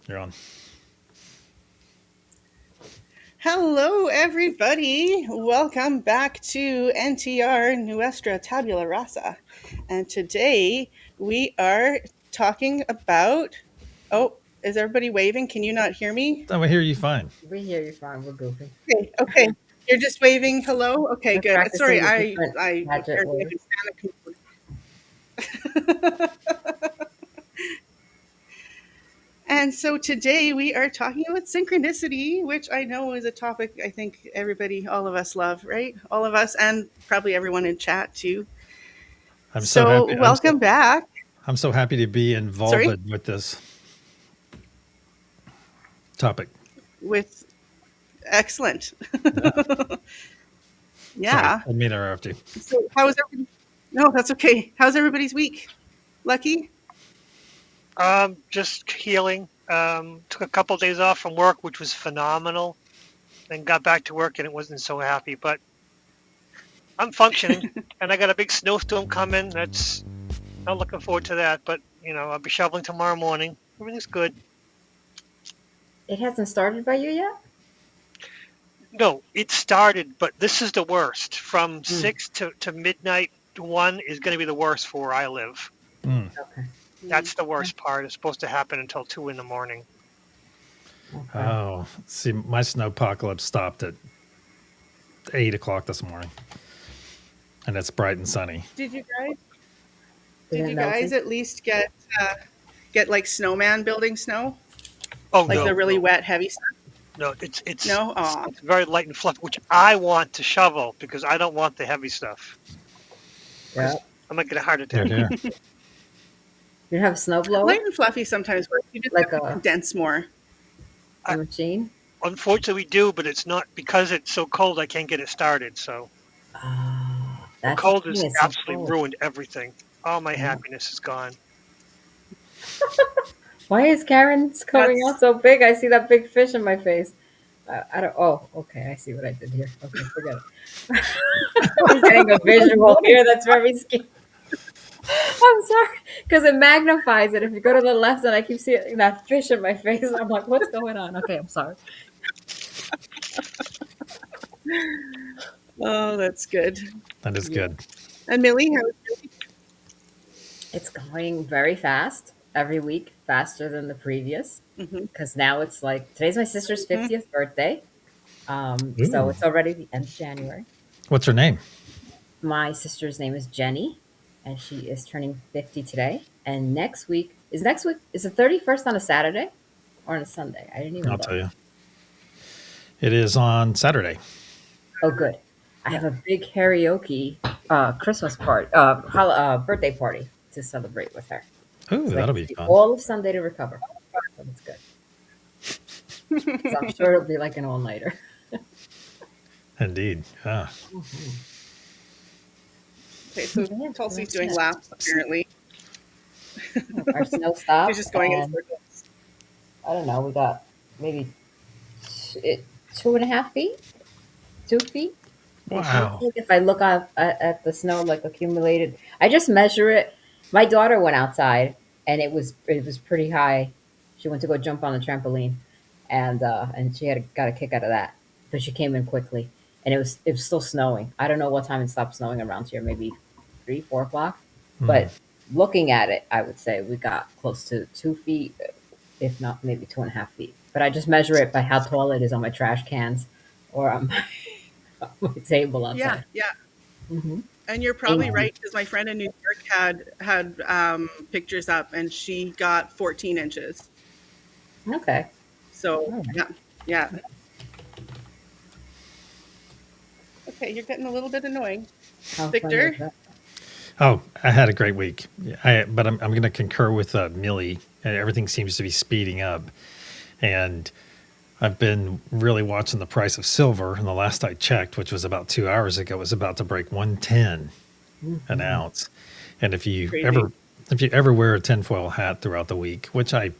You're on. Hello, everybody. Welcome back to NTR Nuestra Tabula Rasa. And today we are talking about. Oh, is everybody waving? Can you not hear me? I hear you fine. We hear you fine. We're goofy. Okay, okay. You're just waving hello? Okay, We're good. Sorry, practicing the different I gadget apparently I words. can panic. And so today we are talking about synchronicity, which I know is a topic I think everybody, all of us love, right? All of us and probably everyone in chat too. I'm so So happy. welcome back. I'm so happy to be involved Sorry, with this topic. with excellent. Yeah. Sorry, Yeah. I mean interrupt you. So how is everybody? No, that's okay. How's everybody's week? Lucky? Just healing. Took a couple days off from work, which was phenomenal. Then got back to work and it wasn't so happy, but I'm functioning. And I got a big snowstorm coming. That's not looking forward to that, but I'll be shoveling tomorrow morning. Everything's good. It hasn't started by you yet? No, it started, but this is the worst. From Mm, 6 to midnight, 1 is going to be the worst for where I live. okay. That's the worst part. It's supposed to happen until 2 in the morning. Okay. Oh, see, my snowpocalypse stopped at 8 o'clock this morning, and it's bright and sunny. Did you guys? Is Did it you guys melting? at least get like snowman building snow, Oh, like the no, really no, wet, heavy stuff? no. It's No. Aw. it's very light and fluffy, which I want to shovel because I don't want the heavy stuff. Yeah. I might get a heart Here, attack. here. You have a snowblower? Light and fluffy sometimes works. You just Like have to condense more. a I, machine? unfortunately, we do, but it's not because it's so cold. I can't get it started. So Oh, the that's the cold thing. has It's so absolutely cold. ruined everything. All my Yeah. happiness is gone. Why is Karen's coming out That's so big? I see that big fish in my face. I don't. Oh, okay. I see what I did here. Okay, forget it. I'm getting a visual here that's very scary. I'm sorry, because it magnifies it. If you go to the left, and I keep seeing that fish in my face, I'm like, "What's going on?" Okay, I'm sorry. oh, that's good. That is Yeah, good. And Millie, how was your week? it's going very fast every week, faster than the previous. Mm-hmm. Because now it's like today's my sister's Mm-hmm. 50th birthday, so Ooh, it's already the end of January. what's her name? My sister's name is Jenny, and she is turning 50 today. And next week is the 31st on a Saturday or on a Sunday? I didn't even I'll look. tell you. It is on Saturday. Oh, good. I have a big karaoke Christmas party, birthday party to celebrate with her. Ooh, So I that'll can be see fun. all of Sunday to recover. So that's good. So I'm sure it'll be like an all nighter. Indeed. Ah. Okay, so Yeah, so Tulsi's that's doing it. laps apparently. Our snow She's stopped, just going in and circles. I don't know. We got maybe 2.5 feet, 2 feet. It looks Wow. like if I look at the snow like accumulated, I just measure it. My daughter went outside and it was pretty high. She went to go jump on the trampoline, and she got a kick out of that. But she came in quickly, and it was still snowing. I don't know what time it stopped snowing around here, maybe 3, 4 o'clock. Hmm. But looking at it, I would say we got close to 2 feet, if not maybe 2.5 feet. But I just measure it by how tall it is on my trash cans or on my, on my table Yeah, outside. yeah. Hmm. And you're probably And right because my friend in New York had pictures up and she got 14 inches. okay, So all right. yeah, yeah. Okay, you're getting a little bit annoying, How fun is Victor. that? Oh, I had a great week. But I'm going to concur with Millie. Everything seems to be speeding up. And I've been really watching the price of silver. And the last I checked, which was about 2 hours ago, it was about to break 110 an Hmm. ounce. And Crazy. if you ever wear a tinfoil hat throughout the week, which I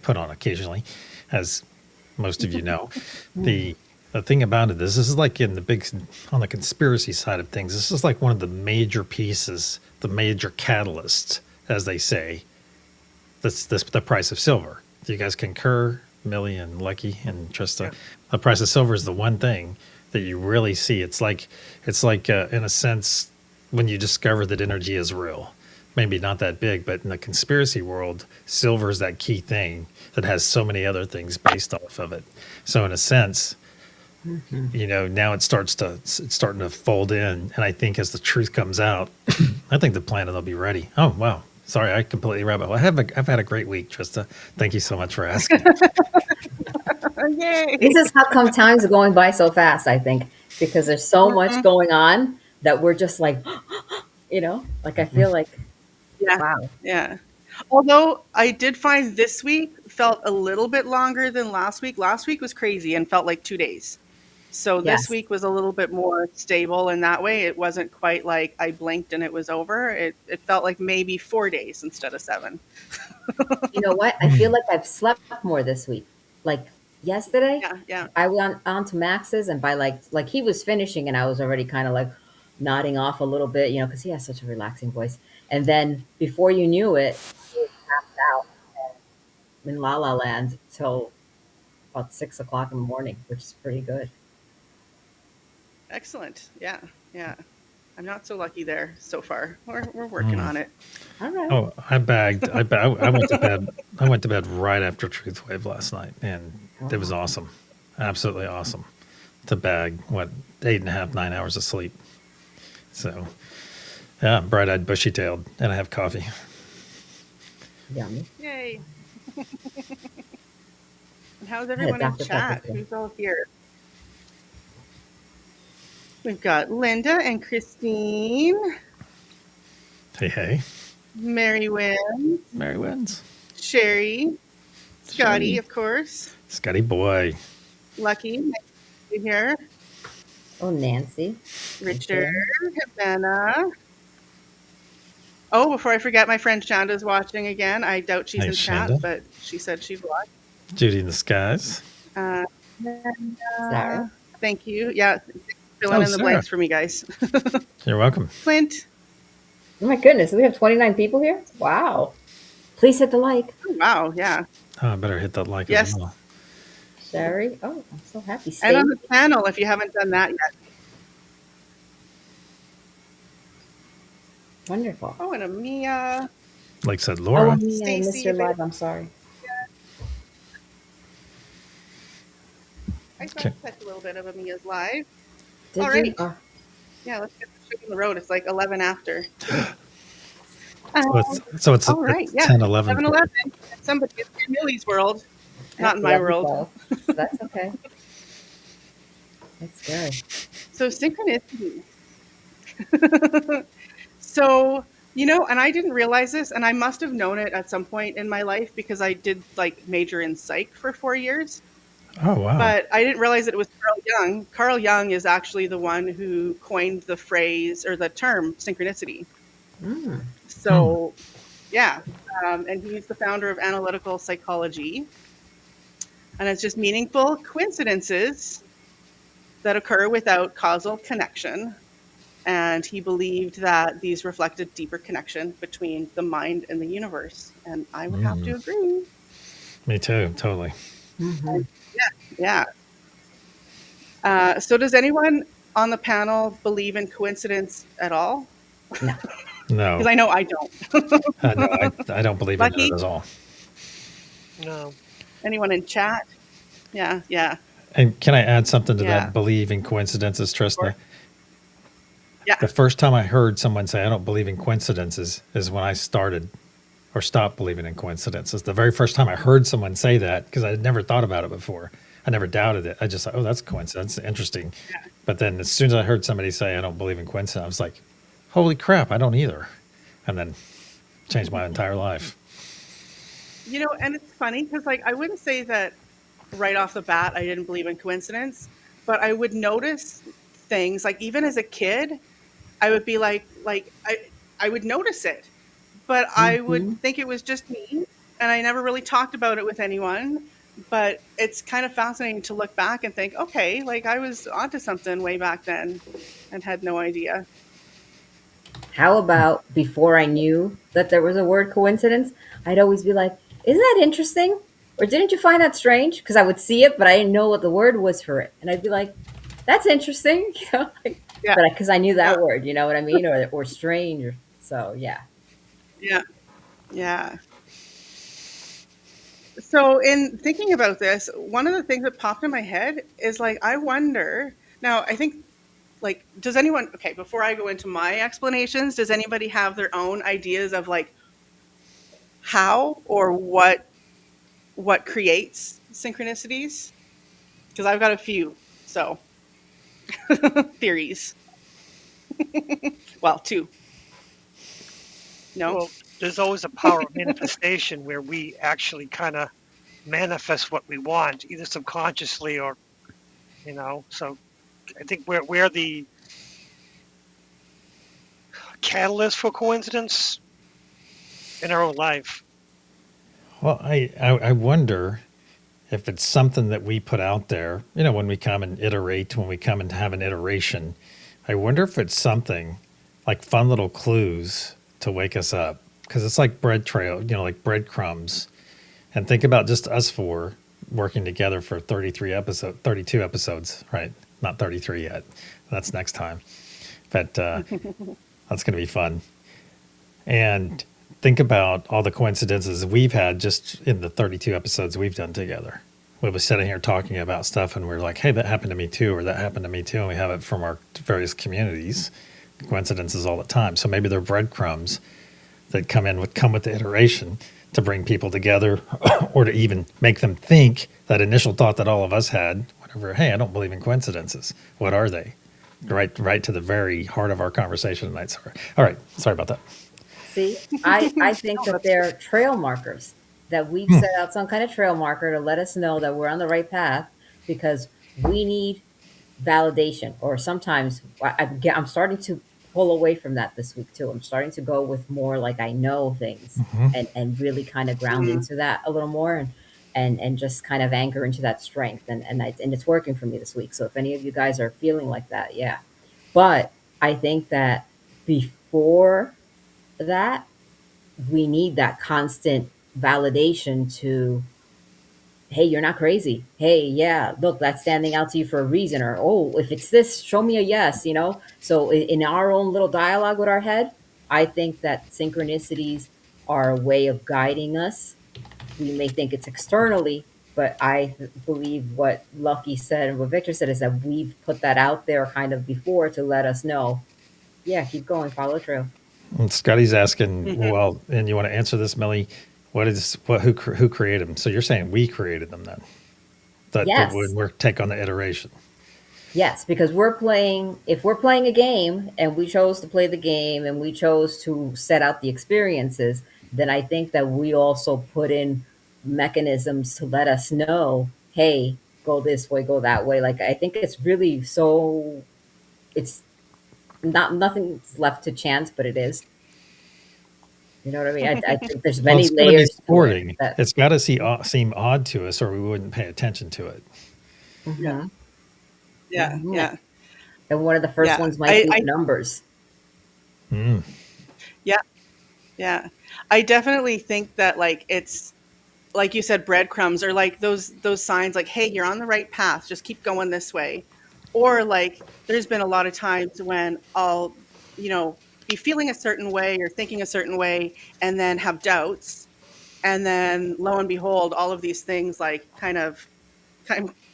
put on occasionally, as most of you know, the the thing about it is this is like in the big on the conspiracy side of things. This is like one of the major pieces, the major catalysts, as they say. That's the price of silver. Do you guys concur, Millie and Lucky and Trista? Yeah. The price of silver is the one thing that you really see. It's like in a sense when you discover that energy is real. Maybe not that big, but in the conspiracy world, silver is that key thing that has so many other things based off of it. So in a sense, now it's starting to fold in, and I think as the truth comes out, I think the planet will be ready. Oh wow, sorry, I completely rabbit hole. I've had a great week, Trista. Thank you so much for asking. Yay! This is how come times are going by so fast, I think, because there's so much Mhm. going on that we're just like, like I feel like, Yeah, wow. yeah. Although I did find this week felt a little bit longer than last week. Last week was crazy and felt like 2 days. So this Yes. week was a little bit more stable in that way. It wasn't quite like I blinked and it was over. It felt like maybe 4 days instead of 7. You know what? I feel like I've slept more this week. Like yesterday, Yeah, yeah. I went on to Max's, and by like he was finishing, and I was already kind of like nodding off a little bit, because he has such a relaxing voice. And then before you knew it, he was passed out in La La Land till about 6 o'clock in the morning, which is pretty good. Excellent. Yeah, yeah. I'm not so lucky there so far. We're working on it. All right. Oh, I bagged. I went to bed. I went to bed right after Truth Wave last night, and it was awesome, absolutely awesome. To bag 8.5, 9 hours of sleep. So, yeah, bright-eyed, bushy-tailed, and I have coffee. Yummy. Yay. And how's I had a everyone in Dr. Pepper chat? today. Who's all here? We've got Linda and Christine, Hey, Mary Wynn, Mary wins. Sherry, Scotty, Sherry. of course, Scotty boy. Lucky, nice to be here, Oh, Nancy. Richard, Havana. Oh, before I forget, my friend Shanda's watching again. I doubt she's Hey, in chat, Shanda. but she said she'd watch. Judy in the skies. And, Sarah. thank you. Yeah, filling in the Sarah. blanks for me, guys. You're welcome. Clint. Oh my goodness, we have 29 people here. Wow. Please hit the like. Oh, wow, yeah. Oh, I better hit that like Yes. as well. Sherry. Oh, I'm so happy. And on Stacey. the channel if you haven't done that yet. Wonderful. Oh, and Amia. Like said Oh, Laura. me, I missed Stacey, your if it- live. I'm sorry. I got Okay. to catch a little bit of Amia's live. Did Alrighty. you? Oh, Yeah, let's get the show on the road. It's like 11 after. So it's All right, yeah. 10, 11. 11. Somebody is in Millie's world, not in my that's world. 11, 12. That's okay. That's scary. So synchronicity. So, and I didn't realize this, and I must have known it at some point in my life because I did like major in psych for 4 years. Oh, wow. But I didn't realize it was Carl Jung. Carl Jung is actually the one who coined the phrase or the term synchronicity. Mm. So, yeah, and he's the founder of analytical psychology. And it's just meaningful coincidences that occur without causal connection. And he believed that these reflected deeper connection between the mind and the universe. And I would have to agree. Me too, totally. Mm-hmm. Yeah. So does anyone on the panel believe in coincidence at all? No. No, Because I know I don't. no, I don't believe in Lucky? that at all. No. Anyone in chat? Yeah, yeah. And can I add something to Yeah. that believe in coincidences, Trista? Yeah. The first time I heard someone say I don't believe in coincidences is when I started or stopped believing in coincidences. The very first time I heard someone say that, because I had never thought about it before. I never doubted it. I just thought, oh, that's a coincidence. Interesting. Yeah. But then as soon as I heard somebody say I don't believe in coincidence, I was like, holy crap, I don't either. And then changed my entire life. And it's funny because I wouldn't say that right off the bat I didn't believe in coincidence, but I would notice things like even as a kid, I would be like I would notice it, but I would think it was just me, and I never really talked about it with anyone. But it's kind of fascinating to look back and think, okay, I was onto something way back then and had no idea. How about before I knew that there was a word coincidence, I'd always be like, isn't that interesting? Or didn't you find that strange? Because I would see it, but I didn't know what the word was for it, and I'd be like, "That's interesting," like, Yeah, but because I knew yeah, that word, you know what I mean, or strange. So yeah, yeah, yeah. So, in thinking about this, one of the things that popped in my head is like, I wonder. Now, I think, like, does anyone, okay, before I go into my explanations, does anybody have their own ideas of like how or what creates synchronicities? Because I've got a few. So, theories. Well, two. No? Well, there's always a power of manifestation where we actually kind of manifest what we want, either subconsciously or, So I think we're the catalyst for coincidence in our own life. Well, I wonder if it's something that we put out there, when we come and iterate, when we come and have an iteration, I wonder if it's something like fun little clues to wake us up. Because it's like bread trail, like breadcrumbs. And think about just us four working together for 32 episodes, right? Not 33 yet. That's next time. But that's going to be fun. And think about all the coincidences we've had just in the 32 episodes we've done together. We'll be sitting here talking about stuff and we're like, hey, that happened to me too, or that happened to me too. And we have it from our various communities, coincidences all the time. So maybe they're breadcrumbs that come with the iteration to bring people together or to even make them think that initial thought that all of us had, whatever, hey, I don't believe in coincidences. What are they? Right to the very heart of our conversation tonight. Sorry. All right. Sorry about that. see, I think Oh, that that's good. they're trail markers, that we've set out some kind of trail marker to let us know that we're on the right path, because we need validation. Or sometimes I'm starting to pull away from that this week too. I'm starting to go with more like I know things, and really kind of ground Mhm. into that a little more, and just kind of anchor into that strength, and it's working for me this week. So if any of you guys are feeling like that, yeah. But I think that before that, we need that constant validation to, hey, you're not crazy. Hey, yeah, look, that's standing out to you for a reason. Or, oh, if it's this, show me a yes. So in our own little dialogue with our head, I think that synchronicities are a way of guiding us. We may think it's externally, but believe what Lucky said and what Victor said is that we've put that out there kind of before to let us know, yeah, keep going, follow through. And Scotty's asking, Mhm. well, and you want to answer this, Millie? Who created them? So you're saying we created them then? That the when Yes. we're take on the iteration. Yes, because if we're playing a game and we chose to play the game and we chose to set out the experiences, then I think that we also put in mechanisms to let us know, hey, go this way, go that way. Like, I think it's really so, it's nothing's left to chance, but it is. You know what I mean? I think there's Well, many it's got to be layers to it sporting. that, It's got to seem odd to us, or we wouldn't pay attention to it. Yeah, hmm yeah, hmm yeah, and one of the first yeah. ones might be the I numbers. Mm. yeah, yeah. I definitely think that like it's like you said, breadcrumbs are like those signs like, hey, you're on the right path. Just keep going this way. Or like there's been a lot of times when I'll, you know, be feeling a certain way or thinking a certain way and then have doubts. And then lo and behold, all of these things like kind of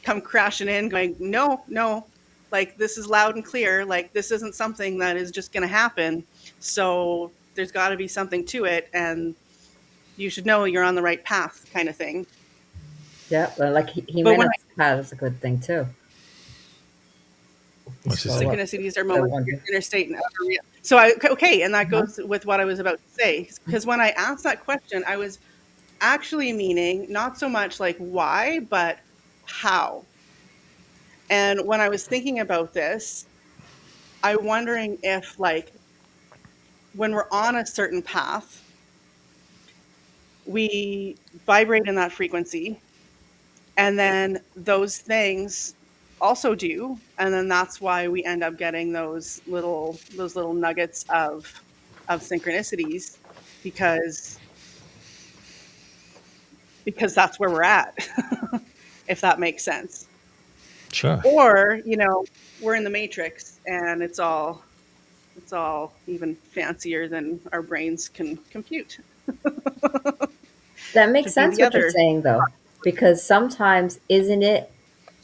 come crashing in, going, no, no, like this is loud and clear. Like this isn't something that is just going to happen. So there's got to be something to it, and you should know you're on the right path, kind of thing. Yeah, well, like But when Jimenez has a good thing too. What's she So saying? synchronicities are I moments of wonder. inner state and outer real. So I okay, and that Uh-huh. goes with what I was about to say. Because when I asked that question, I was actually meaning not so much like why, but how. And when I was thinking about this, I'm wondering if like when we're on a certain path, we vibrate in that frequency, and then those things also do, and then that's why we end up getting those little nuggets of synchronicities, because because that's where we're at, if that makes sense. Sure. Or, we're in the matrix and it's all even fancier than our brains can compute. That makes Could be sense the what you're other. saying though, because sometimes isn't it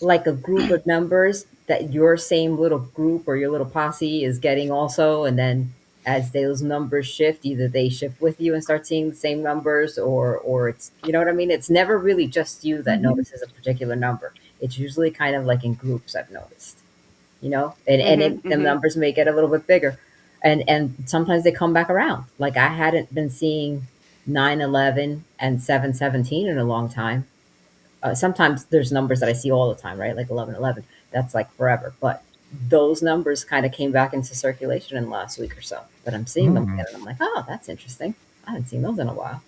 like a group of numbers that your same little group or your little posse is getting also, and then as those numbers shift, either they shift with you and start seeing the same numbers, or it's, you know what I mean? It's never really just you that Hmm. notices a particular number. It's usually kind of like in groups, I've noticed, and Hmm. the Hmm. numbers may get a little bit bigger, and sometimes they come back around. Like I hadn't been seeing 911 and 717 in a long time. Sometimes there's numbers that I see all the time, right? Like 1111. That's like forever. But those numbers kind of came back into circulation in the last week or so. But I'm seeing them Mm. again, and I'm like, oh, that's interesting. I haven't seen those in a while.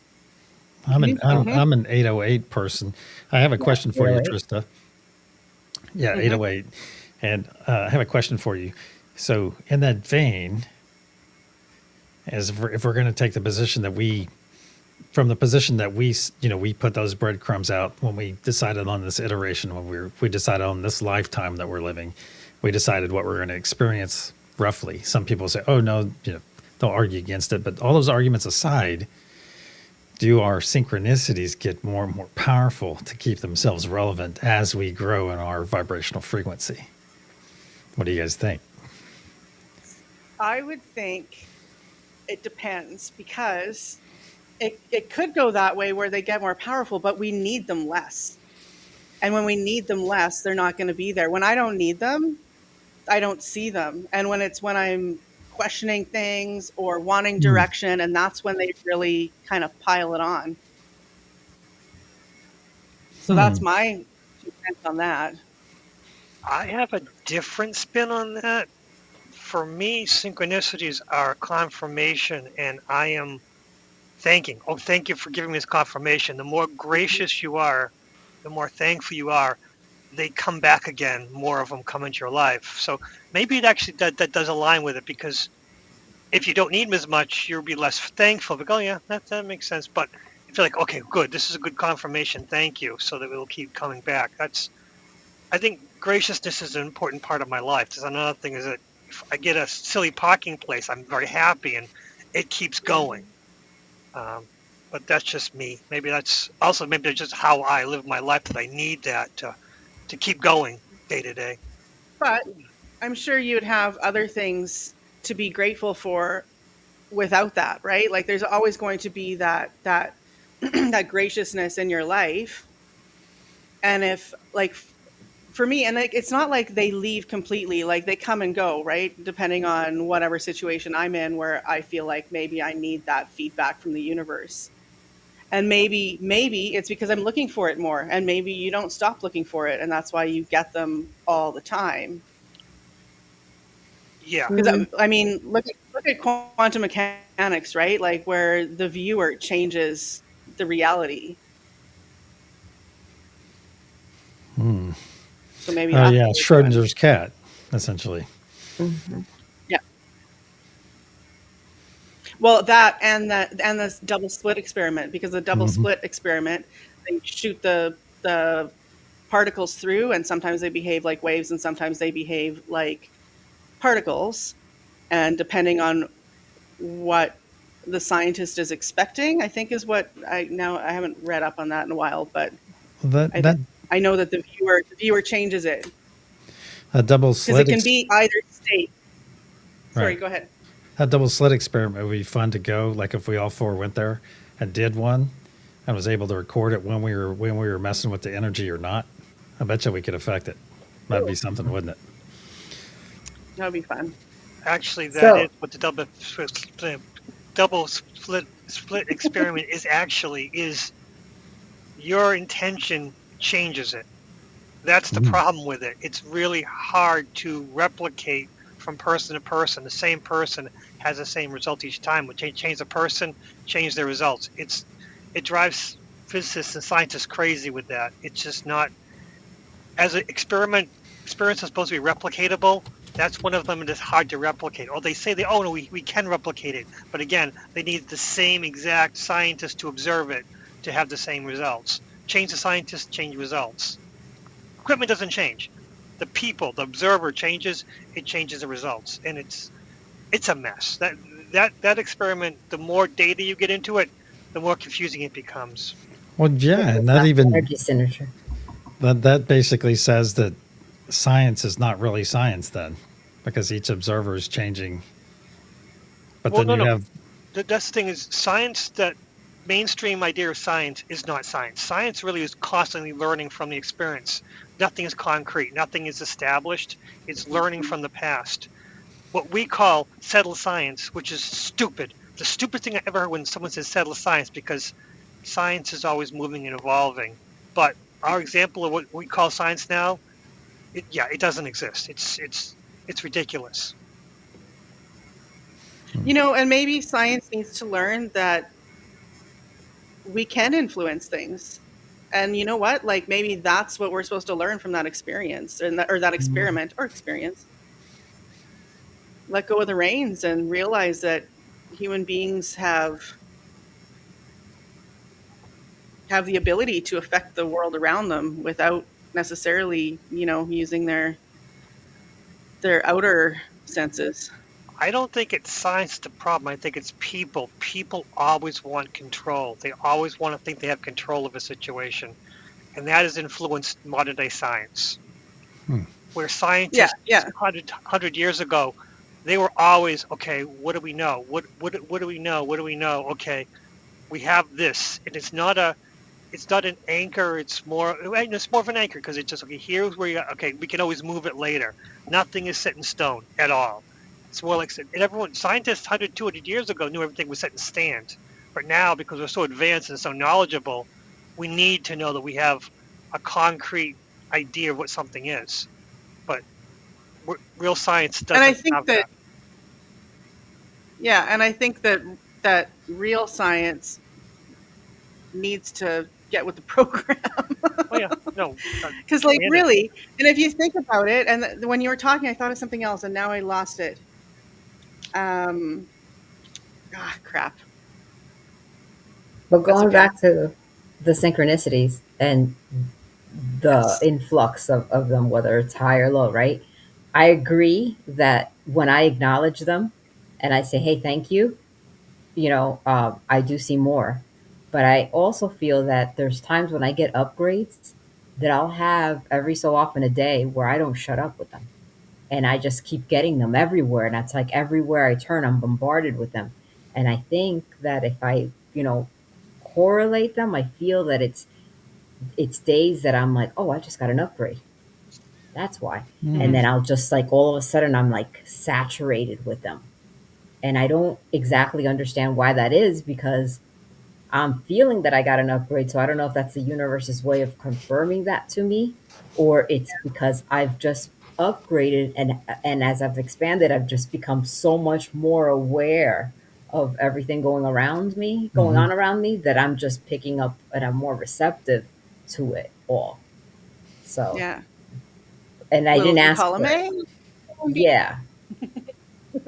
I'm an I'm Hmm. I'm an 808 person. I have a Yeah, question for you, 808. Trista. Yeah, Hmm. 808. And I have a question for you. So, in that vein, as if we're going to take the position that from the position that we put those breadcrumbs out when we decided on this iteration, when we decided on this lifetime that we're living, we decided what we're going to experience roughly. Some people say, oh, no, they'll argue against it. But all those arguments aside, do our synchronicities get more and more powerful to keep themselves relevant as we grow in our vibrational frequency? What do you guys think? I would think it depends, because it could go that way where they get more powerful, but we need them less. And when we need them less, they're not going to be there. When I don't need them, I don't see them. And when I'm questioning things or wanting Hmm. direction, and that's when they really kind of pile it on. So that's Hmm. my 2 cents on that. I have a different spin on that. For me, synchronicities are confirmation, and I am thanking. Oh, thank you for giving me this confirmation. The more gracious you are, the more thankful you are, they come back again. More of them come into your life. So maybe it actually that does align with it, because if you don't need them as much, you'll be less thankful. But oh yeah, that makes sense. But if you're like, okay, good, this is a good confirmation, thank you, so that it'll keep coming back. I think graciousness is an important part of my life. There's another thing is that if I get a silly parking place, I'm very happy, and it keeps going. Um, but that's just me. Maybe that's just how I live my life, that I need that to keep going day to day. But I'm sure you'd have other things to be grateful for without that, right? Like there's always going to be that that graciousness in your life. And if like for me, and like it's not like they leave completely, like they come and go, right? Depending on whatever situation I'm in, where I feel like maybe I need that feedback from the universe. And maybe it's because I'm looking for it more, and maybe you don't stop looking for it, and that's why you get them all the time. Yeah, Because Mm, I mean, look at quantum mechanics, right? Like where the viewer changes the reality. Hmm. So maybe Oh, that's yeah, what we're doing. Schrodinger's cat, essentially. mhm. Yeah. Well, that and this double slit experiment, because the double Hmm. split experiment, they shoot the particles through, and sometimes they behave like waves, and sometimes they behave like particles. And depending on what the scientist is expecting, I think is what I haven't read up on that in a while, but Well, that I that I know that the viewer changes it, a double because it slit, can be either state. Sorry, right? go ahead. That double slit experiment would be fun to go. Like if we all four went there and did one, and was able to record it when we were messing with the energy or not. I bet you we could affect it. That'd be something, wouldn't it? That would be fun. actually, that is So, what the double split experiment is. Actually, is your intention changes it. That's the Mm. problem with it. It's really hard to replicate from person to person. The same person has the same result each time. When change the person, change their results. It drives physicists and scientists crazy with that. It's just not, as an experience is supposed to be replicatable. That's one of them that's hard to replicate. Or they say oh no, we can replicate it, but again, they need the same exact scientist to observe it to have the same results. change the scientists, change results. Equipment doesn't change. The people, the observer changes, it changes the results. And it's a mess. That experiment, the more data you get into it, the more confusing it becomes. Well, yeah, and that Not the even energy signature. that basically says that science is not really science then, because each observer is changing. But Well, then you no. have That's the thing is science, that mainstream idea of science is not science. Science really is constantly learning from the experience. Nothing is concrete. Nothing is established. It's learning from the past. What we call settled science, which is stupid. The stupid thing I ever heard when someone says settled science, because science is always moving and evolving. But our example of what we call science now, it doesn't exist. It's ridiculous. And maybe science needs to learn that we can influence things. And you know what? Like maybe that's what we're supposed to learn from that experience or that experiment or experience. Let go of the reins and realize that human beings have the ability to affect the world around them without necessarily, using their outer senses. I don't think it's science the problem. I think it's people. People always want control. They always want to think they have control of a situation. And that has influenced modern day science. Where Yeah, scientists yeah. 100 years ago, they were always, okay, what do we know? What do we know? What do we know? Okay, we have this. And it's not an anchor. It's more of an anchor because it's just, okay, here's where you, okay, we can always move it later. Nothing is set in stone at all. It's more like, and everyone, scientists 100, 200 years ago knew everything was set in stand. But now, because we're so advanced and so knowledgeable, we need to know that we have a concrete idea of what something is. But real science And I doesn't think have that, that. yeah, and I think that real science needs to get with the program. Oh, yeah. No. Because, like, Janet, really, and if you think about it, and when you were talking, I thought of something else, and now I lost it. Crap. But That's going okay. back to the synchronicities and the Yes. influx of them, whether it's high or low, right? I agree that when I acknowledge them and I say, hey, thank you, I do see more. But I also feel that there's times when I get upgrades that I'll have every so often a day where I don't shut up with them. And I just keep getting them everywhere. And it's like everywhere I turn, I'm bombarded with them. And I think that if I, correlate them, I feel that it's days that I'm like, oh, I just got an upgrade. That's why. And then I'll just like all of a sudden I'm like saturated with them. And I don't exactly understand why that is because I'm feeling that I got an upgrade. So I don't know if that's the universe's way of confirming that to me or it's because I've just upgraded and as I've expanded, I've just become so much more aware of everything going on around me that I'm just picking up and I'm more receptive to it all. So, Yeah. and I didn't Little ask column for it. A. Yeah.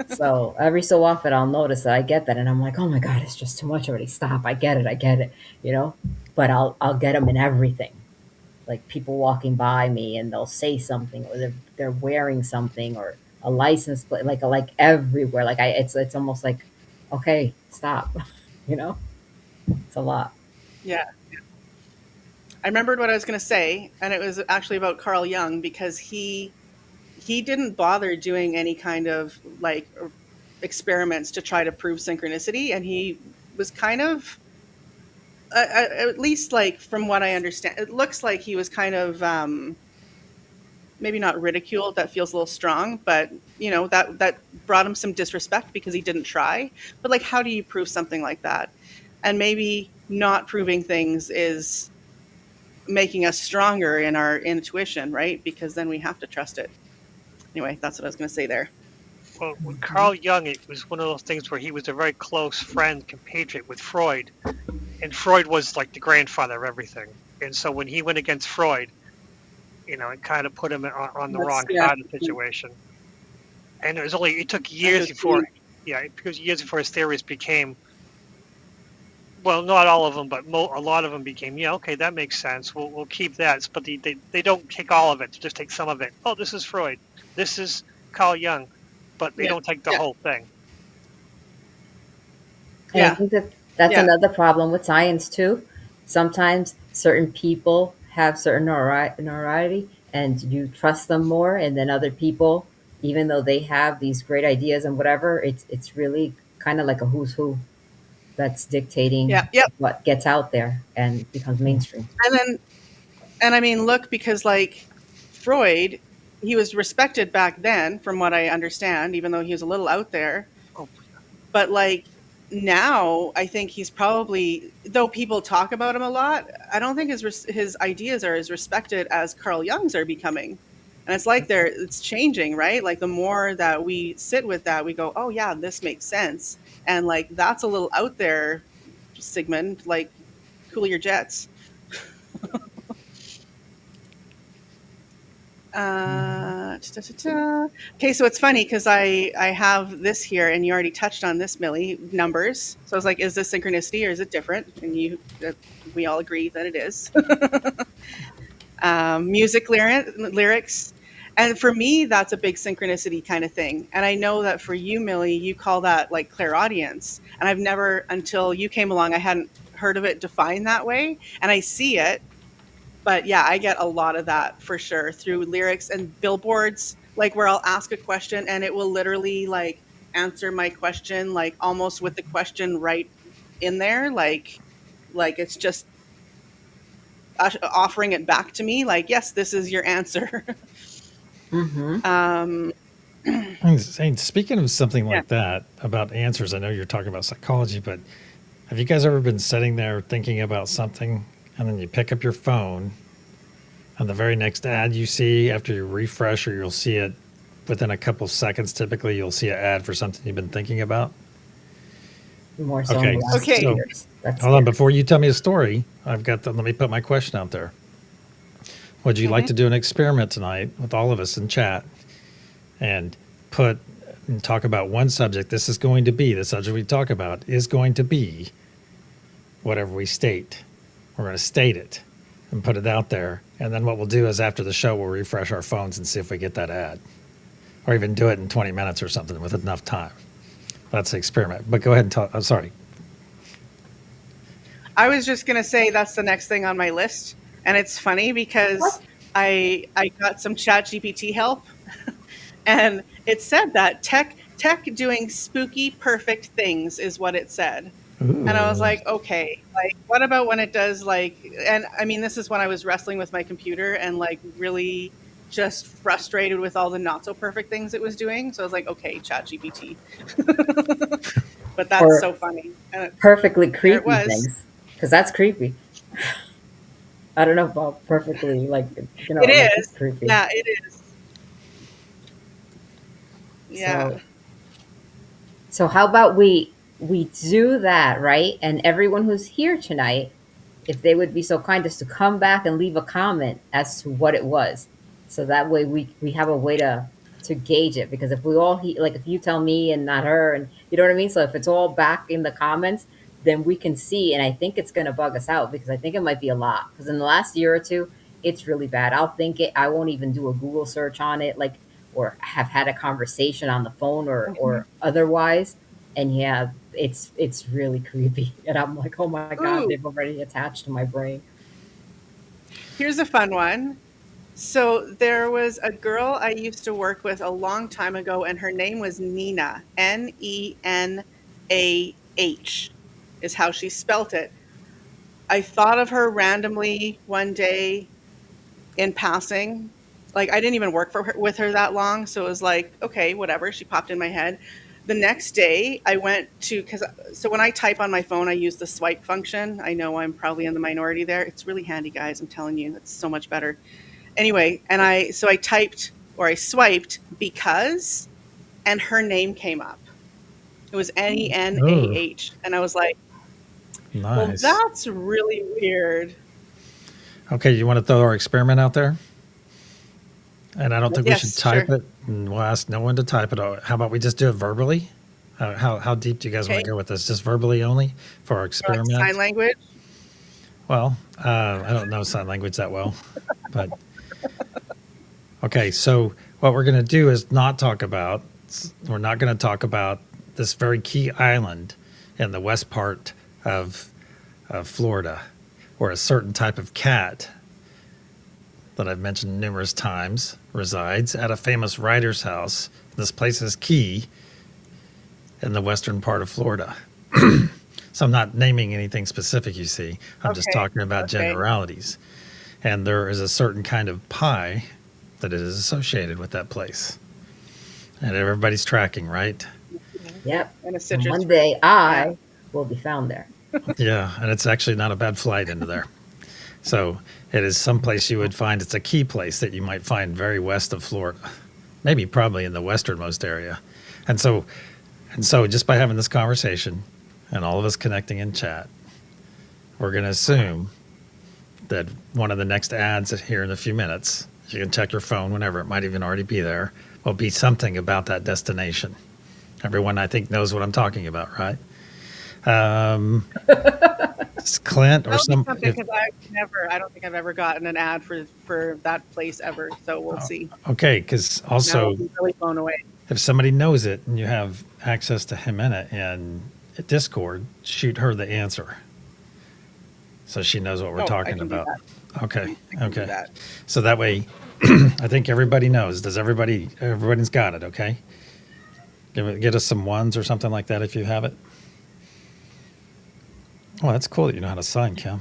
So every so often I'll notice that I get that and I'm like, oh my God, it's just too much already. Stop. I get it, you know? But I'll get them in everything. Like people walking by me and they'll say something or they're wearing something or a license plate, like everywhere. Like it's almost like, okay, stop, you know? It's a lot. Yeah. I remembered what I was going to say, and it was actually about Carl Jung because he didn't bother doing any kind of like experiments to try to prove synchronicity, and he was kind of at least like from what I understand, it looks like he was kind of maybe not ridiculed. That feels a little strong, but that brought him some disrespect because he didn't try. But like, how do you prove something like that? And maybe not proving things is making us stronger in our intuition, right? Because then we have to trust it. Anyway, that's what I was going to say there. well, with Carl Jung, it was one of those things where he was a very close friend, compatriot with Freud. And Freud was like the grandfather of everything. And so when he went against Freud, it kind of put him on the wrong Yeah, side of the situation. And it took I years could see. before, because years before his theories became well, not all of them, but a lot of them became, yeah, okay, that makes sense. We'll keep that. But they don't take all of it. They just take some of it. Oh, this is Freud. This is Carl Jung. But they Yeah. don't take the Yeah. whole thing. And I Yeah. think that that's Yeah. another problem with science too. Sometimes certain people have certain notoriety, and you trust them more, and then other people, even though they have these great ideas and whatever, it's really kind of like a who's who that's dictating Yeah. Yep. what gets out there and becomes mainstream. And then, and I mean, look, because like Freud, he was respected back then, from what I understand, even though he was a little out there. Oh, But like now, I think he's probably, though people talk about him a lot, I don't think his ideas are as respected as Carl Jung's are becoming. And it's like it's changing, right? Like the more that we sit with that, we go, oh yeah, this makes sense. And like that's a little out there, Sigmund. Like, cool your jets. Okay, so it's funny because I have this here, and you already touched on this, Millie, numbers. So I was like, is this synchronicity or is it different? And we all agree that it is. Music lyrics. And for me, that's a big synchronicity kind of thing. And I know that for you, Millie, you call that like clairaudience. And I've never, until you came along, I hadn't heard of it defined that way. And I see it. But yeah, I get a lot of that for sure through lyrics and billboards, like where I'll ask a question and it will literally like answer my question, like almost with the question right in there. Like it's just offering it back to me. Like, yes, this is your answer. Mm-hmm. And speaking of something Yeah. like that about answers, I know you're talking about psychology, but have you guys ever been sitting there thinking about something and then you pick up your phone and the very next ad you see after you refresh, or you'll see it within a couple seconds, typically you'll see an ad for something you've been thinking about? More so Okay. in the last Okay. 2 years. That's Hold on, scary. before you tell me a story, let me put my question out there. Would you like to do an experiment tonight with all of us in chat and talk about one subject? This is going to be, the subject we talk about is going to be whatever we state. We're going to state it and put it out there. And then what we'll do is after the show, we'll refresh our phones and see if we get that ad, or even do it in 20 minutes or something with enough time. That's the experiment. But go ahead and talk. I'm sorry. I was just going to say that's the next thing on my list. And it's funny because What? I got some chat GPT help and it said that tech doing spooky perfect things is what it said. Ooh. And I was like, okay, like what about when it does like, and I mean, this is when I was wrestling with my computer and like really just frustrated with all the not so perfect things it was doing. So I was like, okay, chat GPT. But that's Or so funny. And perfectly there it creepy was. things, because that's creepy. I don't know about perfectly, like, It like it's is. creepy. Yeah, it is. Yeah. So how about we do that, right? And everyone who's here tonight, if they would be so kind as to come back and leave a comment as to what it was, so that way we have a way to gauge it. Because if we all like, if you tell me and not her, and you know what I mean, so if it's all back in the comments, then we can see. And I think it's going to bug us out, because I think it might be a lot, because in the last year or two it's really bad. I won't even do a Google search on it, like, or have had a conversation on the phone or otherwise. And yeah, it's really creepy. And I'm like, oh my God, Ooh, they've already attached to my brain. here's a fun one. So there was a girl I used to work with a long time ago, and her name was Nina. Nenah is how she spelt it. I thought of her randomly one day in passing. Like I didn't even work with her that long, so it was like, okay, whatever. She popped in my head. The next day, I went to so when I type on my phone, I use the swipe function. I know I'm probably in the minority there. It's really handy, guys. I'm telling you, it's so much better. Anyway, and I typed or I swiped because, and her name came up. It was Nenah, and I was like, well, Nice. that's really weird. Okay, you want to throw our experiment out there? And I don't think we should Yes, type sure. it, and we'll ask no one to type it. How about we just do it verbally? How deep do you guys want Okay. to go with this? Just verbally only for our Like experiment? sign language. Well, I don't know sign language that well, but okay. So what we're going to do is not talk about. We're not going to talk about this very key island in the west part of Florida, where a certain type of cat that I've mentioned numerous times resides at a famous writer's house. This place is key in the western part of Florida. So I'm not naming anything specific, you see. I'm just Okay. talking about Okay. generalities. And there is a certain kind of pie that is associated with that place. And everybody's tracking, right? Yep. And a citrus One fruit. day I will be found there. Yeah, and it's actually not a bad flight into there. So it is someplace you would find. It's a key place that you might find very west of Florida, maybe probably in the westernmost area. And so just by having this conversation and all of us connecting in chat, we're going to assume that one of the next ads here in a few minutes, you can check your phone whenever, it might even already be there, will be something about that destination. Everyone, I think, knows what I'm talking about, right? It's Clint or That'll be some. something because I don't think I've ever gotten an ad for that place ever. So we'll see. Okay, because Now also, I'll be really blown away. if somebody knows it and you have access to him in it and Discord, shoot her the answer, so she knows what we're Oh, I talking can do about. that. Okay, I can do okay. that. So that way, I think everybody knows. Everybody's got it, okay? Get us some ones or something like that if you have it. Well, that's cool that you know how to sign, Kim.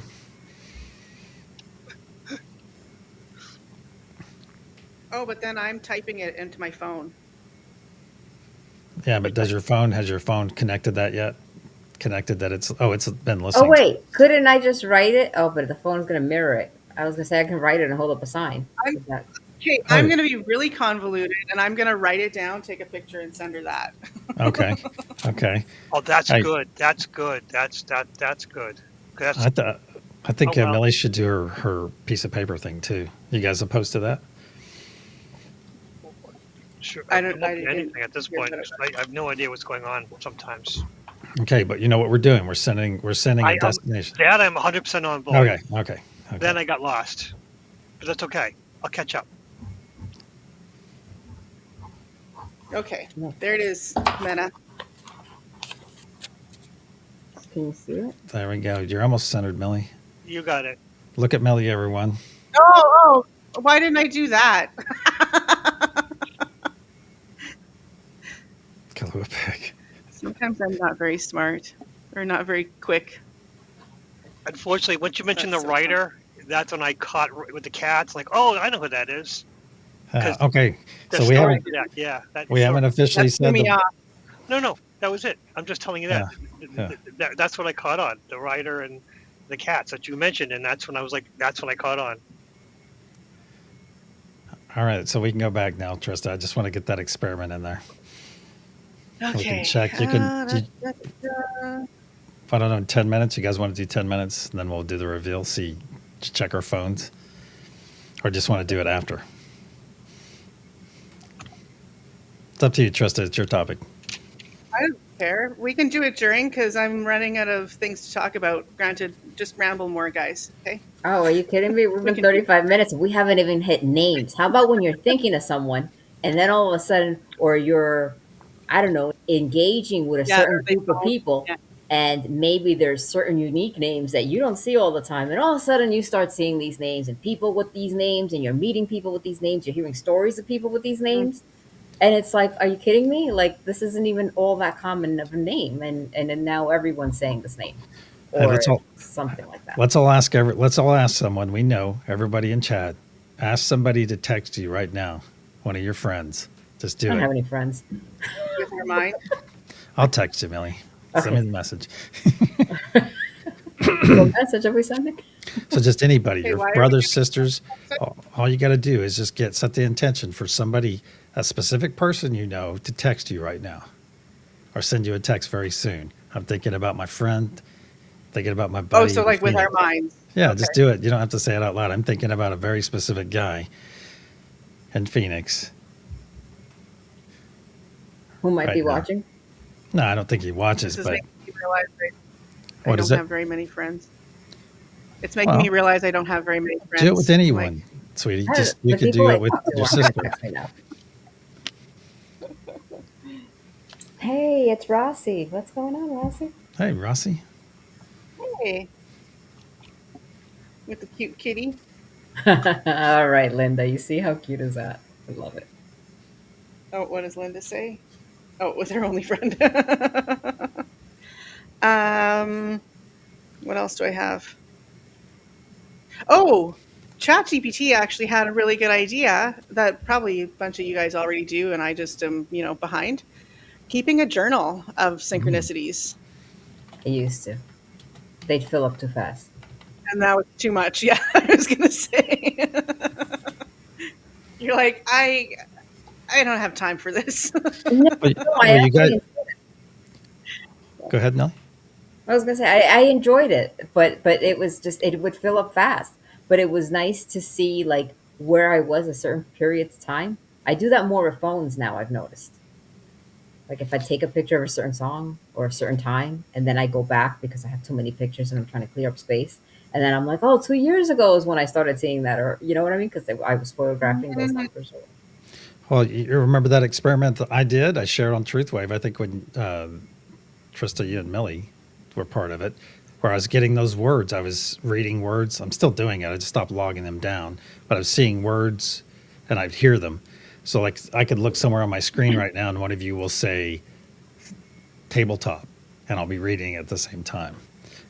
Oh, but then I'm typing it into my phone. Yeah, but has your phone connected that yet? Connected that it's been Oh listening. wait, couldn't I just write it? Oh, but the phone's gonna mirror it. I was gonna say I can write it and hold up a sign. Is that- Okay, I'm going to be really convoluted, and I'm going to write it down, take a picture, and send her that. Okay, okay. Oh, that's I- good. That's good. That's good. That's I think Oh, wow. Millie should do her piece of paper thing too. You guys opposed to that? sure. I don't- I'm I open to didn't anything at this hear point. that. I have no idea what's going on sometimes. Okay, but you know what we're doing? We're sending a destination. That I'm 100% on board. Okay. Then I got lost, but that's okay. I'll catch up. Okay, there it is, Mena. Can you see it? There we go. You're almost centered, Millie. You got it. Look at Millie, everyone. Oh, why didn't I do that? Kahlua pig. Sometimes I'm not very smart or not very quick. Unfortunately, once you mentioned the That's so writer, that's when I caught with the cats. Like, oh, I know who that is. 'Cause Okay, The so we story haven't to that, yeah. That we haven't story- officially That threw said me the, off. No, that was it. I'm just telling you that. Yeah. That's what I caught on. The writer and the cats that you mentioned, and that's when I was like, that's when I caught on. All right, so we can go back now, Trista. I just want to get that experiment in there. Okay. We can check. You can. If I don't know, 10 minutes. You guys want to do 10 minutes, and then we'll do the reveal. Check our phones, or just want to do it after. It's up to you, Trista. It's your topic. I don't care. We can do it during because I'm running out of things to talk about. Granted, just ramble more, guys. Okay. Oh, are you kidding me? We've been 35 minutes. We haven't even hit names. How about when you're thinking of someone and then all of a sudden, or you're, I don't know, engaging with a certain they group of don't- people, yeah. and maybe there's certain unique names that you don't see all the time, and all of a sudden you start seeing these names and people with these names, and you're meeting people with these names, you're hearing stories of people with these names. And it's like, are you kidding me? Like, this isn't even all that common of a name, and then now everyone's saying this name, Hey, or let's all- something like that. Let's all ask someone we know. Everybody in chat, ask somebody to text you right now. One of your friends. Just I do don't have it. any friends. With your mind. I'll text you, Millie. Send Okay. me the message. What message are we sending? So just anybody, Hey, your why are we brothers, giving- sisters, all you got to do is just set the intention for somebody, a specific person you know, to text you right now, or send you a text very soon. I'm thinking about my friend, thinking about my buddy. Oh, so like with Phoenix. our minds. Yeah, Okay. just do it. You don't have to say it out loud. I'm thinking about a very specific guy in Phoenix. Who might Right be now. watching? No, I don't think he watches, This is but making me realize I what is don't it? have very many friends. It's making me Well, realize I don't have very many do it with friends. I'm like, anyone, sweetie. Just you The could people do I it with talk to your aren't going to sister. text me now. Hey, it's Rossi. What's going on, Rossi? Hey, Rossi. hey, with the cute kitty. All right, Linda. You see how cute is that? I love it. Oh, what does Linda say? Oh, it was her only friend. um, what else do I have? Oh, ChatGPT actually had a really good idea that probably a bunch of you guys already do, and I just am, behind. Keeping a journal of Mm. synchronicities. I used to. They'd fill up too fast. And that was too much. Yeah, I was gonna say. You're like, I don't have time for this. No, Well, no, I well, you got. actually. Go ahead, Nelly. I was gonna say I enjoyed it, but it was just it would fill up fast. But it was nice to see like where I was a certain period of time. I do that more with phones now. I've noticed. Like if I take a picture of a certain song or a certain time, and then I go back because I have too many pictures and I'm trying to clear up space, and then I'm like, oh, 2 years ago is when I started seeing that, or you know what I mean? Because I was photographing those numbers. Well, you remember that experiment that I did? I shared on Truthwave. I think when Trista, you and Millie were part of it, where I was getting those words. I was reading words. I'm still doing it. I just stopped logging them down, but I was seeing words and I'd hear them. So, like, I could look somewhere on my screen right now and one of you will say tabletop and I'll be reading at the same time.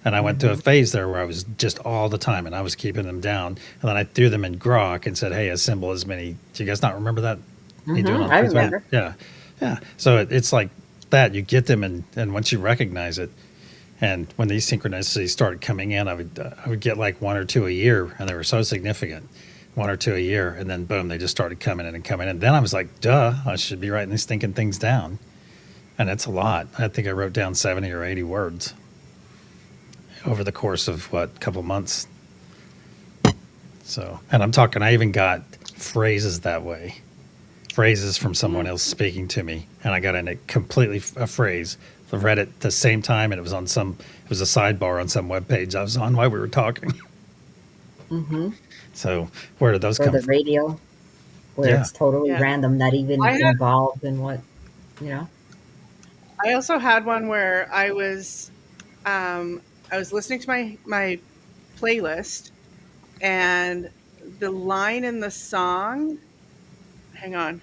And I went through a Mm-hmm. phase there where I was just all the time and I was keeping them down. And then I threw them in Grok and said, hey, assemble as many. Do you guys not remember that? You doing on I Truthwave? remember. Yeah. Yeah. So it's like that. You get them and once you recognize it, and when these synchronicities started coming in, I would get like one or two a year, and they were so significant, one or two a year, and then boom, they just started coming in and coming in. Then I was like, duh, I should be writing these thinking things down, and it's a lot. I think I wrote down 70 or 80 words over the course of what, a couple months. So, and I'm talking, I even got phrases that way, phrases from someone else speaking to me, and I got in a completely a phrase. I read it at the same time, and it was on some. It was a sidebar on some web page I was on while we were talking. Mm-hmm. So where did those Or come the from? radio, where Yeah. it's totally Yeah. random, not even I had involved in what you know. I also had one where I was listening to my playlist, and the line in the song, hang on.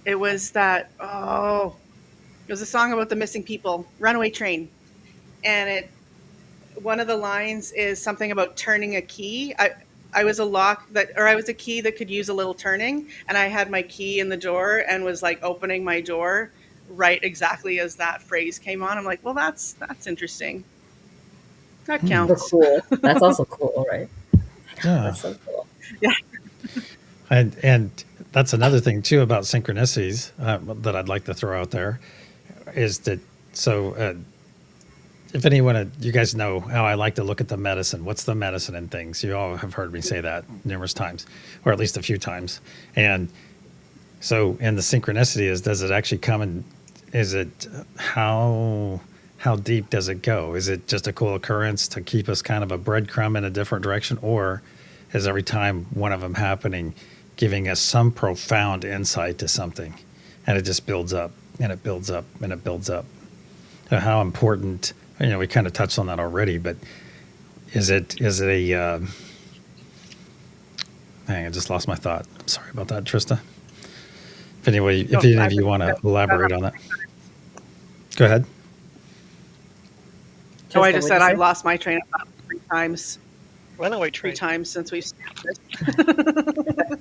It was that it was a song about the missing people, Runaway Train. And it one of the lines is something about turning a key. I was a lock that, or I was a key that could use a little turning, and I had my key in the door and was like opening my door right exactly as that phrase came on. I'm like, well, that's interesting. That Hmm. The counts. cool. That's also cool, right? Yeah. That's so cool. Yeah. And that's another thing too about synchronicities that I'd like to throw out there is that so if anyone, you guys know how I like to look at the medicine. What's the medicine in things? You all have heard me say that numerous times, or at least a few times. And so, in the synchronicity is, does it actually come and is it how deep does it go? Is it just a cool occurrence to keep us kind of a breadcrumb in a different direction, or is every time one of them happening, giving us some profound insight to something, and it just builds up and it builds up and it builds up? How important? We kind of touched on that already, but is it a hang, I just lost my thought. I'm sorry about that, Trista. If No, any of I've you been want to that elaborate on that, go ahead. Oh, I Trista, just what'd said you I've say? lost my train of thought Runaway three train. times since we've started this.